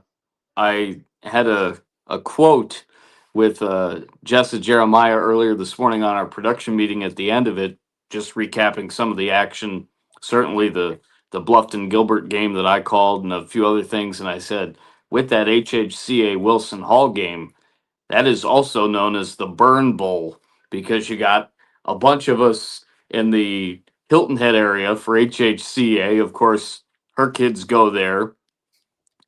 had a quote with Jessa Jeremiah earlier this morning on our production meeting at the end of it, just recapping some of the action, certainly the Bluffton Gilbert game that I called and a few other things. And I said, with that HHCA Wilson Hall game, that is also known as the Burn Bowl, because you got a bunch of us in the Hilton Head area for HHCA. Of course, her kids go there,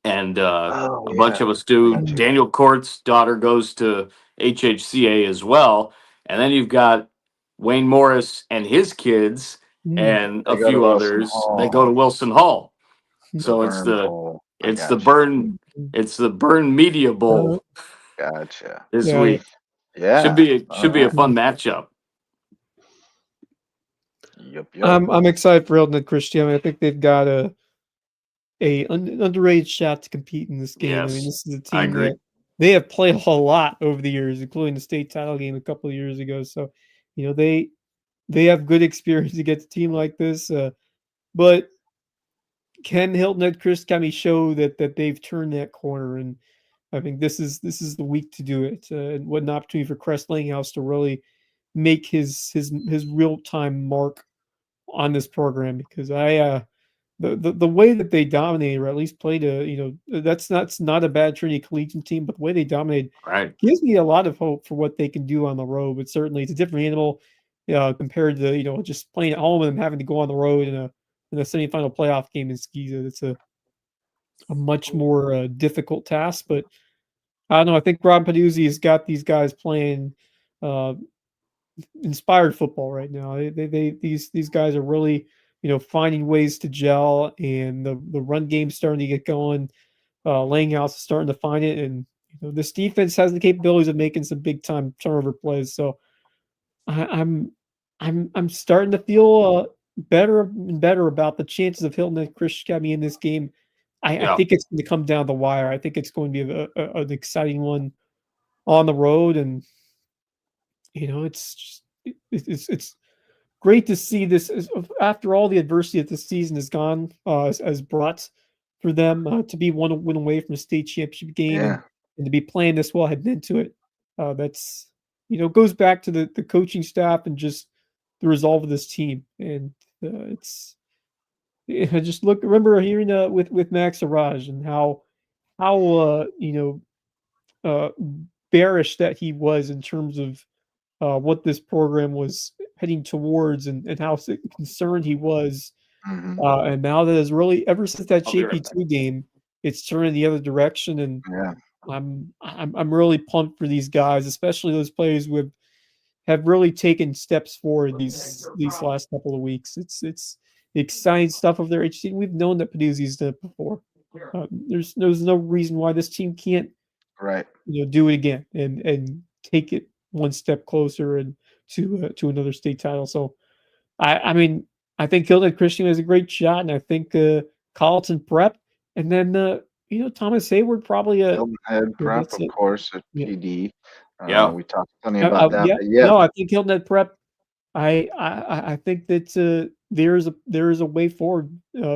and a bunch of us do. Daniel Court's daughter goes to HHCA as well, and then you've got Wayne Morris and his kids and They a go to few Wilson others. Hall. They go to Wilson Hall. The So Bowl. it's the Burn Media Bowl Gotcha. this Yeah. week. Yeah. Should be a fun matchup. Yep. I'm excited for Hilton Head Christian. I think they've got an underrated shot to compete in this game. Yes, I mean, this is a I team agree. that they have played a lot over the years, including the state title game a couple of years ago. So, they have good experience against a team like this. But can Hilton Head Christian show that they've turned that corner? And I think this is the week to do it. And what an opportunity for Crest Langhouse to really make his real time mark on this program, because the way that they dominated, or at least played that's not a bad Trinity Collegiate team, but the way they dominated gives me a lot of hope for what they can do on the road. But certainly it's a different animal compared to just playing at home and having to go on the road in a semifinal playoff game in SCISA. It's a much more difficult task. But I don't know. I think Rob Peduzzi has got these guys playing inspired football right now. These guys are really finding ways to gel, and the run game's starting to get going. Langhouse is starting to find it, and this defense has the capabilities of making some big time turnover plays. So I'm starting to feel better and better about the chances of Hilton and Christian in this game. I think it's going to come down the wire. I think it's going to be an exciting one on the road, and it's great to see this after all the adversity that this season has gone has brought for them to be one win away from a state championship game and to be playing this well heading into it. That's goes back to the coaching staff and just the resolve of this team. And remember hearing with Max Araj and how bearish that he was in terms of what this program was heading towards, and how concerned he was. And now that is really, ever since that JP2 game, it's turning the other direction. And I'm really pumped for these guys, especially those players who have really taken steps forward these last couple of weeks. It's exciting stuff over there. We've known that Peduzzi's done it before. There's no reason why this team can't do it again and take it one step closer and to another state title. So I mean, I think Hilton Head Christian has a great shot, and I think Carlton Prep, and then Thomas Hayward probably Hilton Head Prep, of course, at PD. Yeah. We talked plenty about that, Yeah, but yeah, no, I think Hilton Head Prep. I think that there is a way forward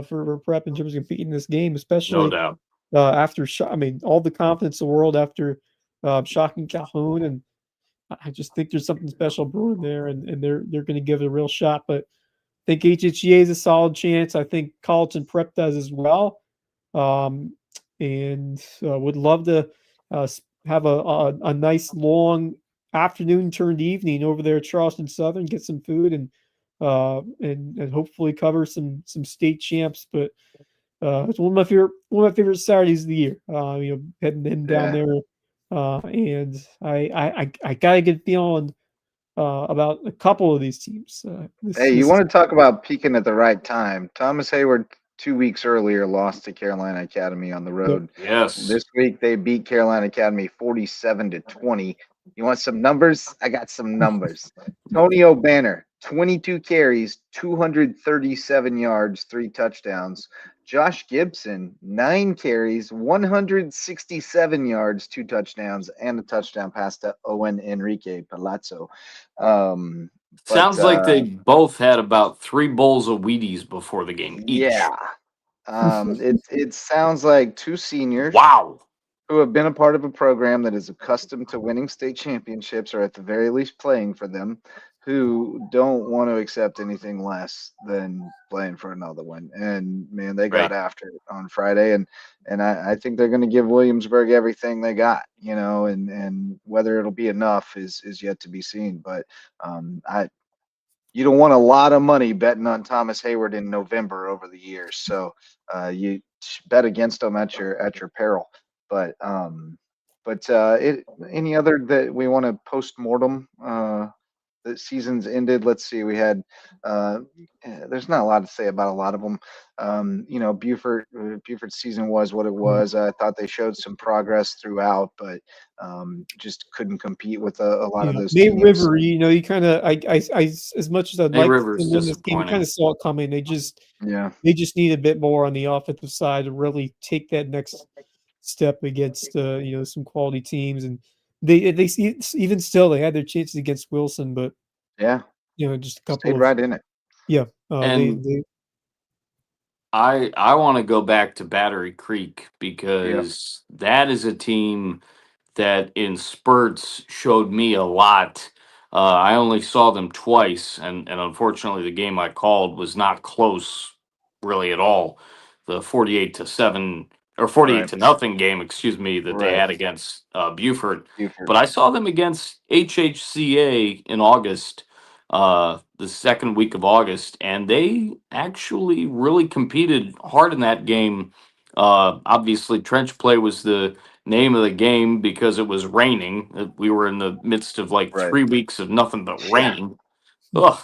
for Prep in terms of competing in this game, No especially doubt. after I mean, all the confidence in the world after shocking Calhoun, and I just think there's something special brewing there, and they're going to give it a real shot. But I think HHEA is a solid chance. I think College and Prep does as well, um, and would love to have a nice long afternoon turned evening over there at Charleston Southern, get some food and hopefully cover some state champs. But it's one of my favorite Saturdays of the year. Heading down yeah. there, and I got a good feeling about a couple of these teams. Hey, you want to talk about peaking at the right time? Thomas Hayward 2 weeks earlier lost to Carolina Academy on the Yep. road. Yes. This week they beat Carolina Academy 47-20. You want some numbers? I got some numbers. Tony O'Banner, 22 carries, 237 yards, 3 touchdowns. Josh Gibson, 9 carries, 167 yards, 2 touchdowns, and a touchdown pass to Owen Enrique Palazzo. Sounds like they both had about 3 bowls of Wheaties before the game each. Yeah. It sounds like 2 seniors Wow. who have been a part of a program that is accustomed to winning state championships, or at the very least playing for them, who don't want to accept anything less than playing for another one. And man, they got Right. after it on Friday, and I think they're going to give Williamsburg everything they got, and whether it'll be enough is yet to be seen. But you don't want a lot of money betting on Thomas Hayward in November over the years, so you bet against them at your peril. But any other that we want to post mortem? The season's ended. Let's see. We had. There's not a lot to say about a lot of them. Buford's season was what it was. I thought they showed some progress throughout, but just couldn't compete with a lot of those May teams. River, you kind of, as much as I'd May like River's to win this game, you kind disappointing. of saw it coming. Yeah. They just need a bit more on the offensive side to really take that next step against some quality teams, and they even still they had their chances against Wilson, but Yeah. just a couple Stayed of right in it. And they I want to go back to Battery Creek because that is a team that in spurts showed me a lot. I only saw them twice, and unfortunately, the game I called was not close really at all. The 48-7 or 48 Right. to nothing game, excuse me, that they Right. had against Buford. Buford. But I saw them against HHCA in August, the second week of August, and they actually really competed hard in that game. Obviously, trench play was the name of the game because it was raining. We were in the midst of like Right. 3 weeks of nothing but Yeah. rain. Ugh.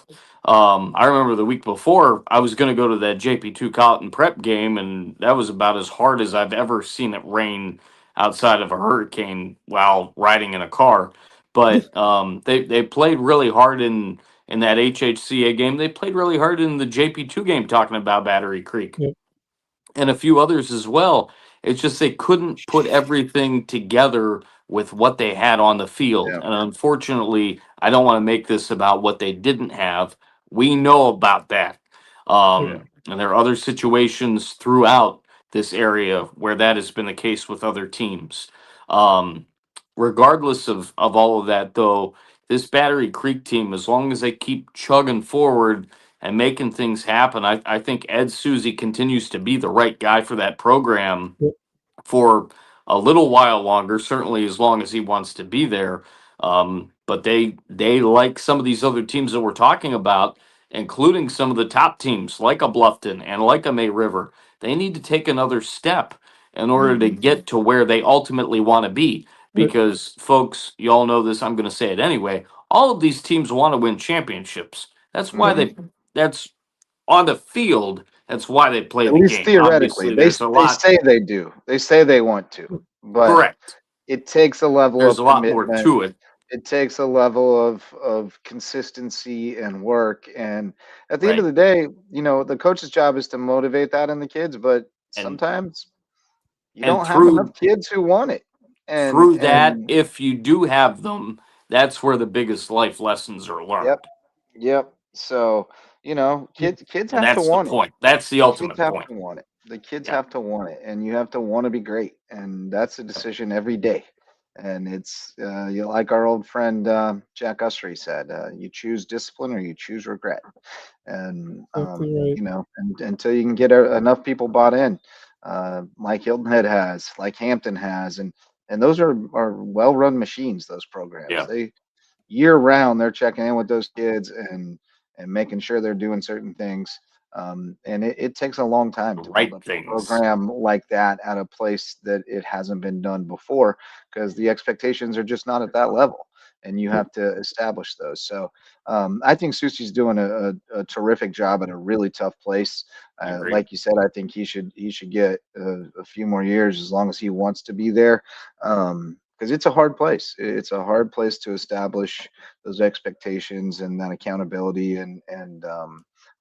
I remember the week before I was going to go to that JP2 Colleton Prep game, and that was about as hard as I've ever seen it rain outside of a hurricane while riding in a car. But they played really hard in that HHCA game. They played really hard in the JP2 game, talking about Battery Creek Yep. and a few others as well. It's just they couldn't put everything together with what they had on the field. Yeah. And unfortunately, I don't want to make this about what they didn't have. We know about that. And there are other situations throughout this area where that has been the case with other teams. Um, Regardless of all of that, though, this Battery Creek team, as long as they keep chugging forward and making things happen, I think Ed Susie continues to be the right guy for that program Yep. for a little while longer, certainly as long as he wants to be there. But they like some of these other teams that we're talking about, including some of the top teams like a Bluffton and like a May River. They need to take another step in order to get to where they ultimately want to be. Because folks, you all know this, I'm going to say it anyway. All of these teams want to win championships. That's why that's on the field. That's why they play At the least game. theoretically, Obviously, there's a they lot. say they do. They say they want to, but Correct. it takes a level There's of a lot more commitment. to it. It takes a level of consistency and work. And at the end of Right. the day, the coach's job is to motivate that in the kids. But And sometimes you and don't have enough through kids who want it. through that, and if you do have them, that's where the biggest life lessons are learned. Yep. So, kids And have to that's the want it. point. That's the The kids ultimate have point. to want it. The kids Yeah. have to want it, and you have to want to be great. And that's a decision every day. And it's like our old friend Jack Usry said, you choose discipline or you choose regret. And Exactly right. and until you can get enough people bought in, like Hilton Head has, like Hampton has, and those are well-run machines. Those programs, Yeah. they year round they're checking in with those kids and making sure they're doing certain things. And it takes a long time The to build right up a things. program like that at a place that it hasn't been done before, because the expectations are just not at that level, and you have to establish those. So I think Susie's doing a terrific job at a really tough place. I agree. Like you said, I think he should get a few more years as long as he wants to be there. Because it's a hard place. It's a hard place to establish those expectations and that accountability and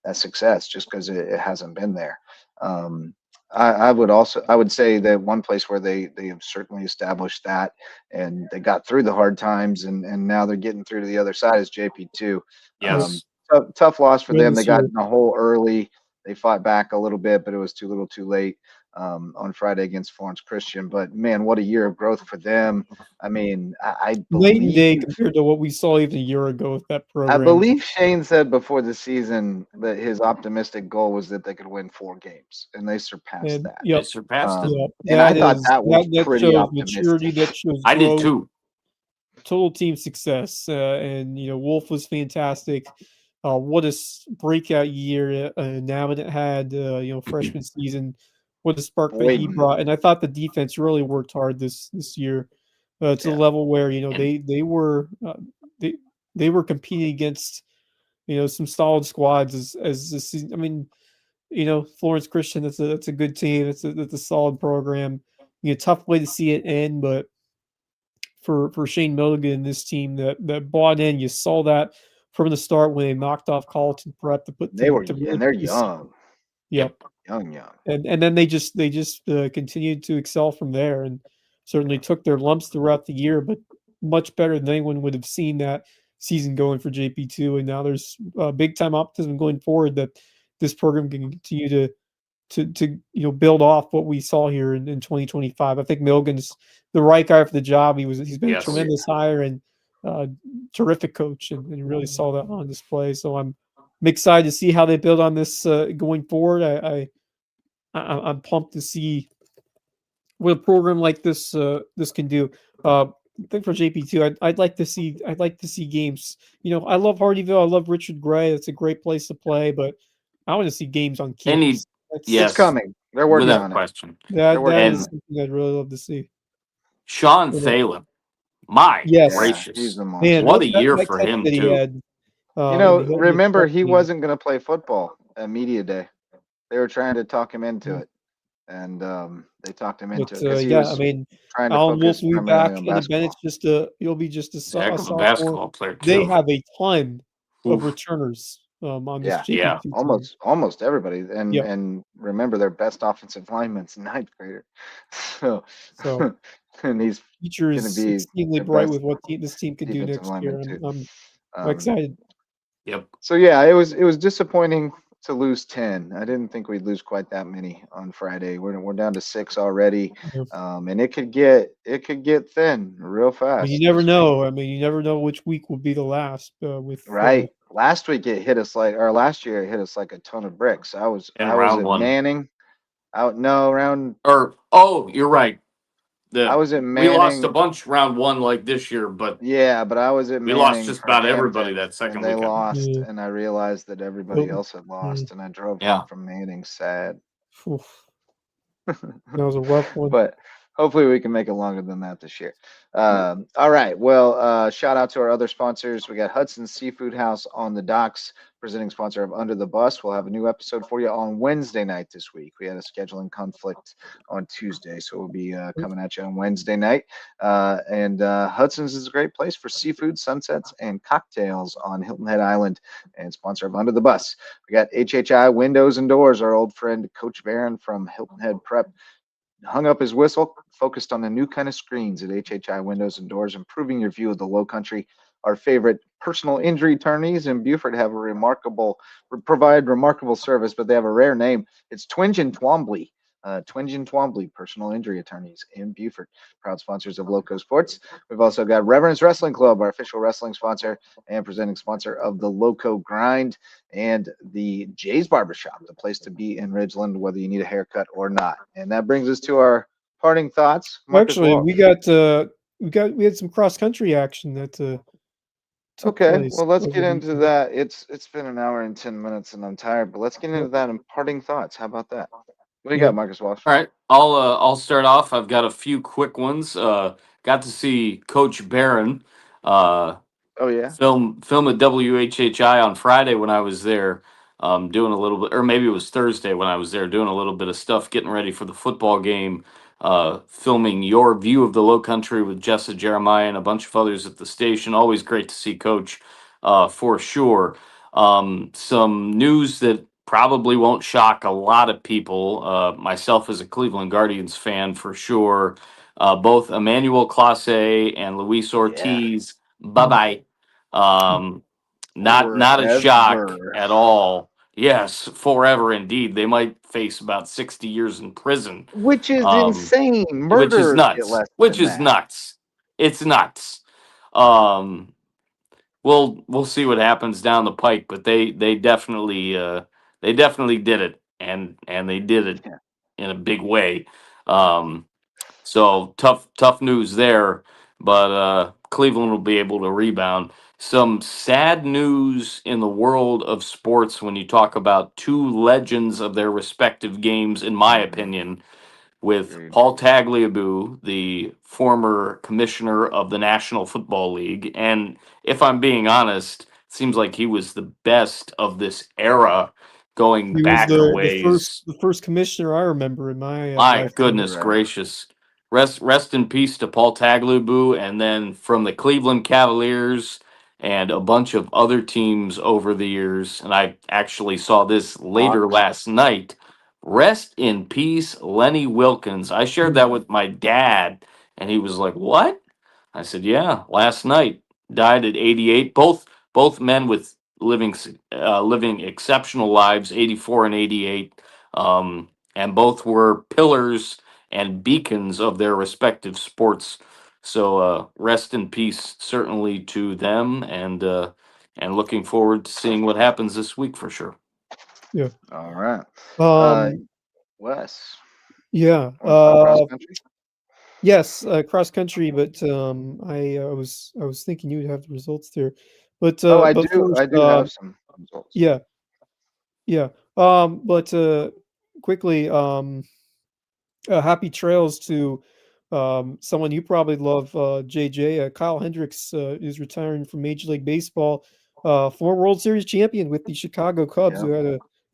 that success, just because it hasn't been there. I would say that one place where they have certainly established that, and they got through the hard times, and now they're getting through to the other side, is JP2. Yes. Tough loss for Win them. They this got year. in the hole early. They fought back a little bit, but it was too little, too late on Friday against Florence Christian. But man, what a year of growth for them. I mean, I Night and day believe compared to what we saw even a year ago with that I program. believe Shane said before the season that his optimistic goal was that they could win 4 games, and they surpassed And that. They yep, surpassed it. yep. And I That thought is that was that pretty shows maturity, optimistic. that shows I did growth, too. total team success. And Wolf was fantastic. What a breakout year Namath had, freshman season. What a spark that he Boyden, brought. And I thought the defense really worked hard this year, to the yeah, level where And they were competing against some solid squads as the season. I mean, Florence Christian, that's a good team. That's a solid program. Tough way to see it end, but for Shane Milligan and this team that bought in, you saw that from the start when they knocked off Carlton Prep to put they were, to really and they're put this. young, Yep. young. And then they just continued to excel from there, and certainly took their lumps throughout the year, but much better than anyone would have seen that season going for JP2. And now there's big time optimism going forward that this program can continue to build off what we saw here in 2025. I think Milligan's the right guy for the job. He's been a Yes. tremendous hire and terrific coach, and really saw that on display. So I'm excited to see how they build on this going forward. I'm pumped to see what a program like this can do. I think for JP2, I'd like to see games. I love Hardyville. I love Richard Gray. It's a great place to play, but I want to see games on Any- campus. yes. It's coming. They're working without on it. question. They're working That on is it. something I'd really love to see. Sean Yeah. Thalen. My Yes. Yeah, gracious. he's the monster. Man, What a year that for catch him, that he too. had. in the Hilton Head Remember Prep he game. wasn't going to play football at media day. They were trying to talk him into it, and they talked him into But it because he yeah, was I mean, trying to Alan Wolf focus will be primarily back, on and basketball. Bennett's he'll be just He's a heck a of a sophomore. basketball player, They too. have a ton of Oof. returners on this Yeah, JP2 team. almost everybody, and Yep. and remember their best offensive lineman's a 9th grader, so So and he's future going to is be extremely their bright best with what this team can do defensive next year. lineman too. I'm Um, excited. Yep. So yeah, it was disappointing to lose 10. I didn't think we'd lose quite that many on Friday. We're down to 6 already, Yeah. and it could get thin real I fast. mean, you never know. I mean, you never know which week will be the last. With Right. Last week it hit us last year it hit us like a ton of bricks. I was In I was round at one. Manning. Round. You're right. I was at We lost a Manning. bunch round one like this year, but Yeah, but I was at we Manning lost just for about everybody Hampton, that second and they weekend. lost, Yeah. and I realized that everybody Hilton. else had lost, and I drove Yeah. home from Manning sad. Oof. That was a rough one. But hopefully we can make it longer than that this year. All right. Well, shout out to our other sponsors. We got Hudson's Seafood House on the docks, presenting sponsor of Under the Bus. We'll have a new episode for you on Wednesday night this week. We had a scheduling conflict on Tuesday, so we'll be coming at you on Wednesday night. And Hudson's is a great place for seafood, sunsets, and cocktails on Hilton Head Island, and sponsor of Under the Bus. We got HHI Windows and Doors, our old friend Coach Barron from Hilton Head Prep. hung up his whistle, focused on a new kind of screens at HHI windows and doors, improving your view of the Low Country. Our favorite personal injury attorneys in Beaufort have provide remarkable service, but they have a rare name. It's Twinge and Twombly. Twinge and Twombly, personal injury attorneys in Beaufort, proud sponsors of LowcoSports. We've also got Reverence Wrestling Club, our official wrestling sponsor and presenting sponsor of the Lowco Grind, and the Jay's Barbershop, the place to be in Ridgeland, whether you need a haircut or not. And that brings us to our parting thoughts. Marcus Actually, Walsh. we had some cross country action that took Okay, place well, let's over get the into weekend. that. It's been an hour and 10 minutes, and I'm tired. But let's get into Yep. that and parting thoughts. How about that? What do you Yeah. got, Marcus Walsh? All right, I'll start off. I've got a few quick ones. Got to see Coach Barron Oh yeah, film at WHHI on Friday when I was there, doing a little bit, or maybe it was Thursday when I was there doing a little bit of stuff, getting ready for the football game. Filming your view of the Low Country with Jessa Jeremiah and a bunch of others at the station. Always great to see Coach, for sure. Some news that probably won't shock a lot of people. Myself as a Cleveland Guardians fan, for sure. Both Emmanuel Clase and Luis yeah, Ortiz. Bye bye. Um, not a shock forever, at all. Yes, forever indeed. They might face about 60 years in prison, which is um, insane. which is Murderers get nuts. less Which than is that. nuts. It's nuts. Um, we'll see what happens down the pike, but they definitely did it, and they did it Yeah. in a big way. Um, so tough news there, but Cleveland will be able to rebound. Some sad news in the world of sports when you talk about two legends of their respective games, in my Mhm. opinion, with Agreed. Paul Tagliabue, the former commissioner of the National Football League, and if I'm being honest, it seems like he was the best of this era, going He was back a ways. the first commissioner I remember in my My lifetime. goodness Right. gracious. Rest in peace to Paul Tagliabue, and then from the Cleveland Cavaliers and a bunch of other teams over the years. And I actually saw this later Hawks. last night. Rest in peace, Lenny Wilkins. I shared that with my dad, and he was like, "What?" I said, "Yeah, last night. Died at 88. Both men with living exceptional lives, 84 and 88. And both were pillars and beacons of their respective sports. So rest in peace, certainly to them, and looking forward to seeing what happens this week for sure. Yeah. All right. Uh, Um. Wes, Yeah. want to talk cross country? Yes. Cross country, but I was thinking you would have the results there, Oh, I but do. first, I do have some results. yeah, yeah. But quickly, happy trails to someone you probably love, JJ. Kyle Hendricks is retiring from Major League Baseball. Former World Series champion with the Chicago Cubs, Yeah. who had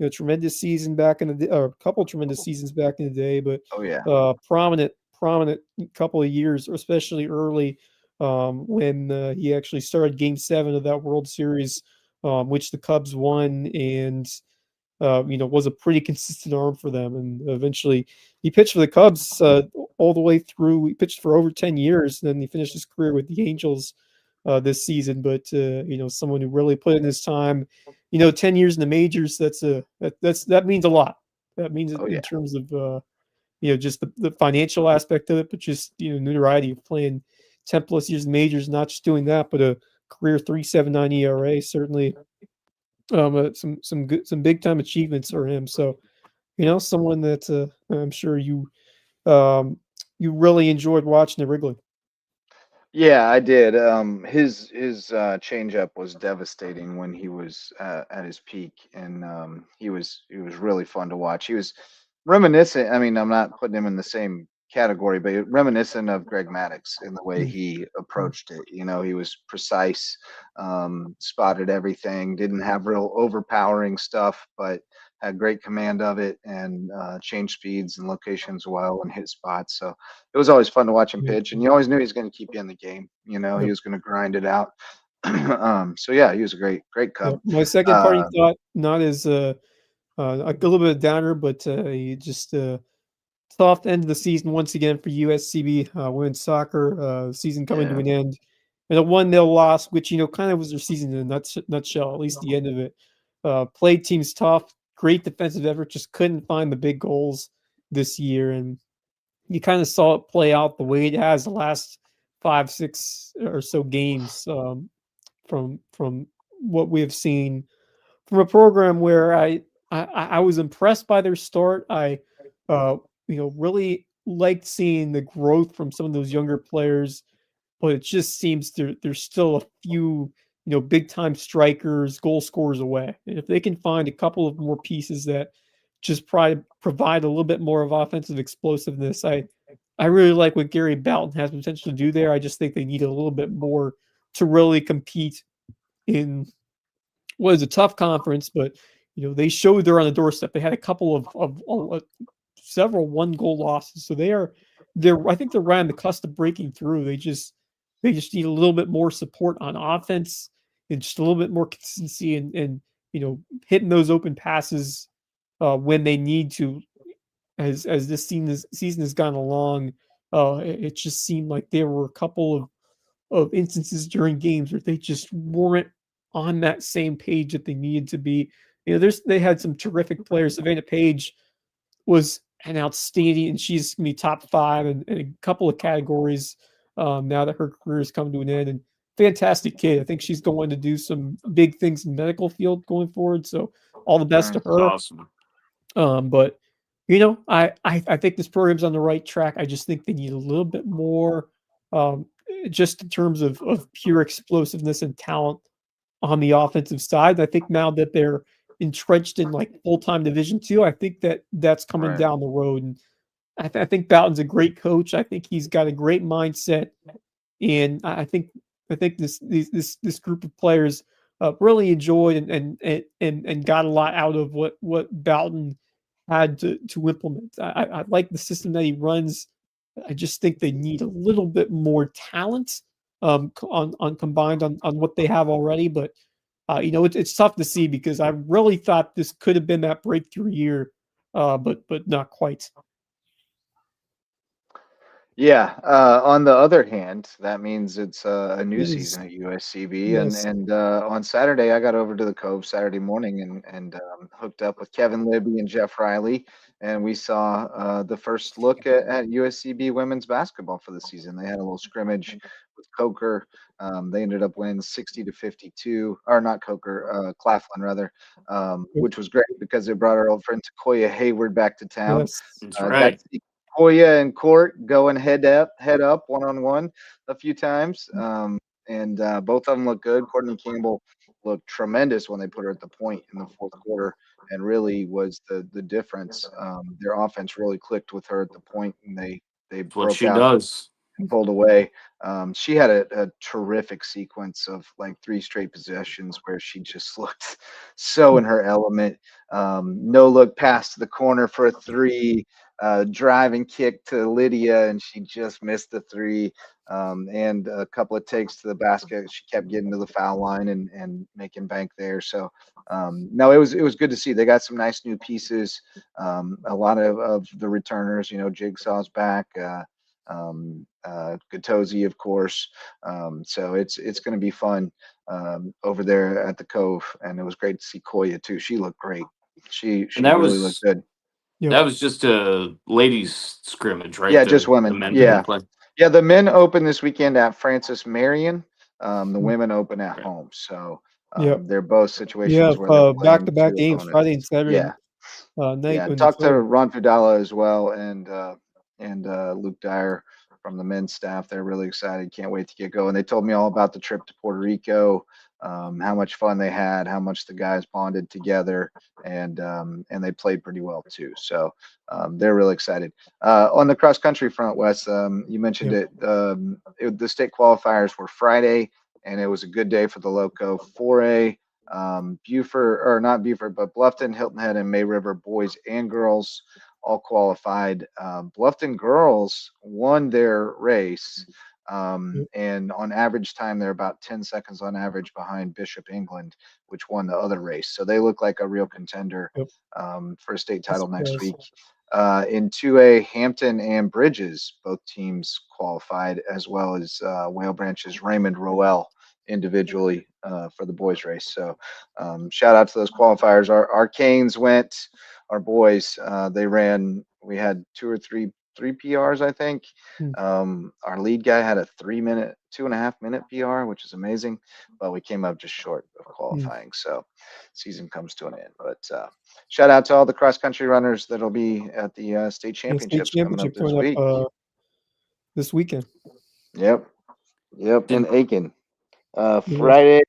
a tremendous season back in the day, or a couple tremendous seasons back in the day, but Oh yeah. prominent couple of years, especially early, when he actually started Game 7 of that World Series, which the Cubs won, and was a pretty consistent arm for them. And eventually, he pitched for the Cubs all the way through. He pitched for over 10 years, and then he finished his career with the Angels this season. But someone who really put in his time. 10 years in the majors. That means a lot. That means Oh yeah. in terms of just the financial aspect of it, but just notoriety of playing 10 plus years in majors, not just doing that, but a career 3.79 ERA. Certainly some big time achievements for him. So someone that I'm sure you really enjoyed watching at Wrigley. Yeah, I did. His changeup was devastating when he was at his peak, and he was really fun to watch. He was reminiscent. I mean, I'm not putting him in the same category, but reminiscent of Greg Maddux in the way Mm, he mm, approached it. He was precise, spotted everything, didn't have real overpowering stuff, but had great command of it, and changed speeds and locations well and hit spots. So it was always fun to watch him yeah, pitch, and you always knew he was going to keep you in the game. He yeah, was going to grind it out. So yeah, he was a great yeah. Cub. My second parting Uh, thought, not as a little bit of downer, but he just Soft end of the season once again for USCB women's soccer. Season coming to an end, and a 1-0 loss, which kind of was their season in a nutshell. At least the end of it. Played teams tough, great defensive effort, just couldn't find the big goals this year, and you kind of saw it play out the way it has the last 5, 6 or so games from what we have seen from a program where I was impressed by their start. I really liked seeing the growth from some of those younger players, but it just seems there's still a few big time strikers, goal scorers away. And if they can find a couple of more pieces that just provide a little bit more of offensive explosiveness, I really like what Gary Boughton has potential to do there. I just think they need a little bit more to really compete in what is a tough conference, but they showed they're on the doorstep. They had a couple of several 1-goal losses, so they're I think they're right on the cusp of breaking through. They just need a little bit more support on offense and just a little bit more consistency and hitting those open passes when they need to. As this season has gone along, it just seemed like there were a couple of instances during games where they just weren't on that same page that they needed to be. They had some terrific players. Savannah Page was an outstanding, and she's going to be top 5 in a couple of categories now that her career has come to an end. And fantastic kid. I think she's going to do some big things in the medical field going forward. So all the best to her. Awesome. But I think this program's on the right track. I just think they need a little bit more, just in terms of pure explosiveness and talent on the offensive side. I think now that they're entrenched in like full-time Division II, I think that's coming Right. down the road. And I think Boughton's a great coach. I think he's got a great mindset, and I think this group of players really enjoyed and got a lot out of what Boughton had to implement. I like the system that he runs. I just think they need a little bit more talent on combined on what they have already. But it's tough to see because I really thought this could have been that breakthrough year, but not quite. Yeah. On the other hand, that means it's a new It is. season at USCB, Yes. and on Saturday I got over to the Cove Saturday morning and hooked up with Kevin Libby and Jeff Riley, and we saw the first look at USCB women's basketball for the season. They had a little scrimmage with Coker. They ended up winning 60-52, or not Coker, Claflin rather, which was great because they brought our old friend Takoya Hayward back to town. Yes. That's Got right. to see Koya and Court going head up, one-on-one a few times. And both of them look good. Courtney Campbell looked tremendous when they put her at the point in the fourth quarter, and really was the difference. Their offense really clicked with her at the point, and they That's what broke she out does. and pulled away. She had a terrific sequence of like 3 straight possessions where she just looked so in her element. No look pass to the corner for a 3, driving kick to Lydia, and she just missed the 3. And a couple of takes to the basket. She kept getting to the foul line and making bank there. So no, it was good to see. They got some nice new pieces. A lot of the returners, Jigsaw's back. Gatosi, of course. So it's going to be fun over there at the Cove, and it was great to see Koya too. She looked great. She And that really looked was good. just a ladies scrimmage, right? Yeah, just The women. men Yeah. didn't play. Yeah, the men open this weekend at Francis Marion. The women open at Right. home. So Yeah. they're both Yeah. situations where they're playing Back-to-back 2 games, Friday and opponents. Saturday Yeah. night. Yeah, When talked to Cove. Ron Fudala as well, and Luke Dyer from the men's staff. They're really excited. Can't wait to get going. They told me all about the trip to Puerto Rico, how much fun they had, how much the guys bonded together, and they played pretty well too. So they're really excited. On the cross country front, Wes, you mentioned Yep. it. The state qualifiers were Friday, and it was a good day for the Loco 4A. Buford, or not Buford, but Bluffton, Hilton Head, and May River boys and girls all qualified. Bluffton girls won their race, Yep. and on average time, they're about 10 seconds on average behind Bishop England, which won the other race. So they look like a real contender Yep. for a state That's title next week. surprising. In 2A, Hampton and Bridges, both teams qualified, as well as Whale Branch's Raymond Roel individually for the boys race. So shout out to those qualifiers. Our Canes went, our boys, they ran, we had three PRs, I think. Our lead guy had a 2.5 minute PR, which is amazing, but we came up just short of qualifying. So season comes to an end. But shout out to all the cross country runners that'll be at the state championships coming up this week. This weekend. Yep. In Aiken. Friday.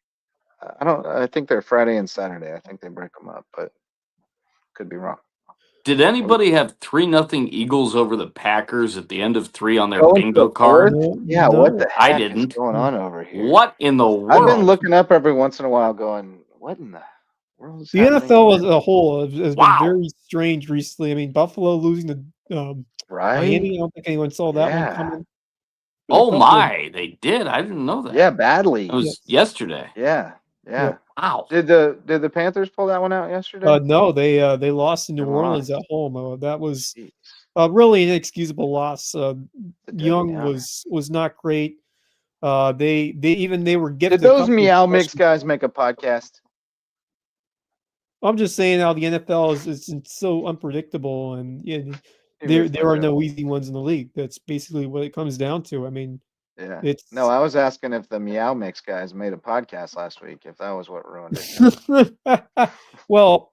I think they're Friday and Saturday. I think they break them up, but could be wrong. Did anybody have 3-0 Eagles over the Packers at the end of 3 on their Going bingo to card? Yeah, No. what the heck I didn't. is going on over here? What in the world? I've been looking up every once in a while going, what in the world is The happening NFL here? as a whole has been very strange recently. I mean, Buffalo losing to Right? Miami. I don't think anyone saw that one Yeah. coming. Oh my, they did. I didn't know that. Yeah, badly. It was yesterday. Yeah. Yep. Wow. Did the Panthers pull that one out yesterday? No, they lost in New They Orleans lost. at home. That was Jeez. really an inexcusable loss. The Young Debbie was not great. They were gifted. Did those Meow Mix guys make a podcast? I'm just saying how the NFL is so unpredictable, and there are no easy ones in the league. That's basically what it comes down to. I mean, Yeah. it's No, I was asking if the Meow Mix guys made a podcast last week, if that was what ruined it. Well,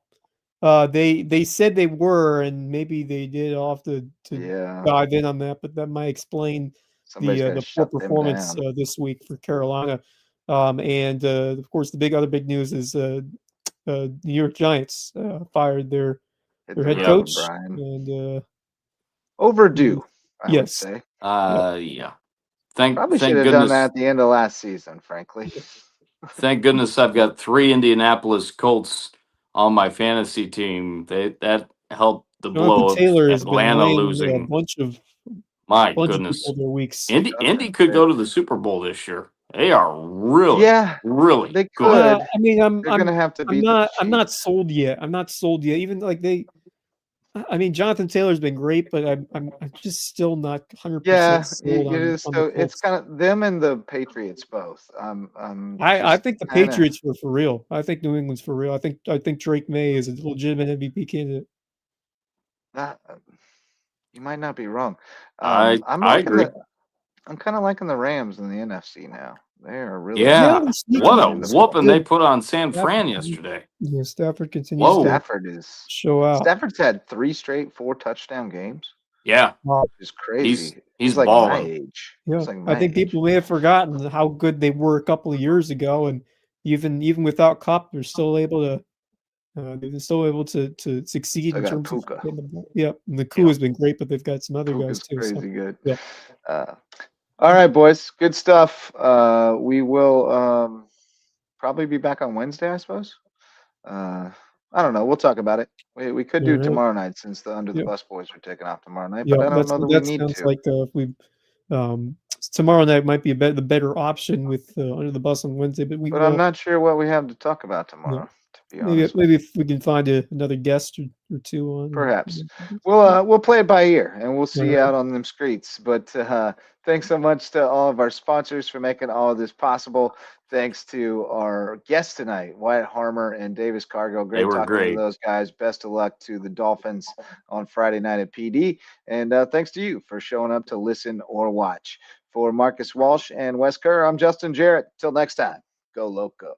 they said they were, and maybe they did. I'll have to dive in on that, but that might explain the poor performance this week for Carolina. And of course, the other big news is New York Giants fired their head coach, and overdue, I would say. Yeah. Probably should have done that at the end of last season, frankly. Thank goodness I've got 3 Indianapolis Colts on my fantasy team. That helped the blow of Atlanta losing. A bunch of goodness. Of their weeks. Indy could go to the Super Bowl this year. They are really, really they good. I mean, I'm gonna have to beat I'm not sold yet. Even like I mean, Jonathan Taylor's been great, but I'm just still not 100% sold on it's kind of them and the Patriots both. I think the Patriots were for real. I think New England's for real. I think Drake May is a legitimate MVP candidate. You might not be wrong. I agree. I'm kind of liking the Rams in the NFC now. They are really what a whooping they put on San Fran yesterday. Yeah, Stafford continues. Stafford is show out. Stafford's had 3 straight 4-touchdown games. Yeah, it's crazy. He's like balling. my age. Yeah, I think people may have forgotten how good they were a couple of years ago, and even without Cup, they're still able to. They've been still able to succeed in terms of. Yeah, and the coup has been great, but they've got some other guys too. Crazy good. Yeah. All right, boys. Good stuff. We will probably be back on Wednesday, I suppose. I don't know. We'll talk about it. We could do tomorrow night since the Under the Bus boys are taking off tomorrow night, but I don't know that we need to. Like tomorrow night might be the better option with Under the Bus on Wednesday, but I'm not sure what we have to talk about tomorrow. Maybe if we can find another guest or two on. Perhaps we'll play it by ear and we'll see you out on them streets. But thanks so much to all of our sponsors for making all of this possible. Thanks to our guests tonight, Wyatt Harmer and Davis Cargill. Great talking to those guys. Best of luck to the Dolphins on Friday night at PD. And thanks to you for showing up to listen or watch. For Marcus Walsh and Wes Kerr, I'm Justin Jarrett. Till next time, go Loco.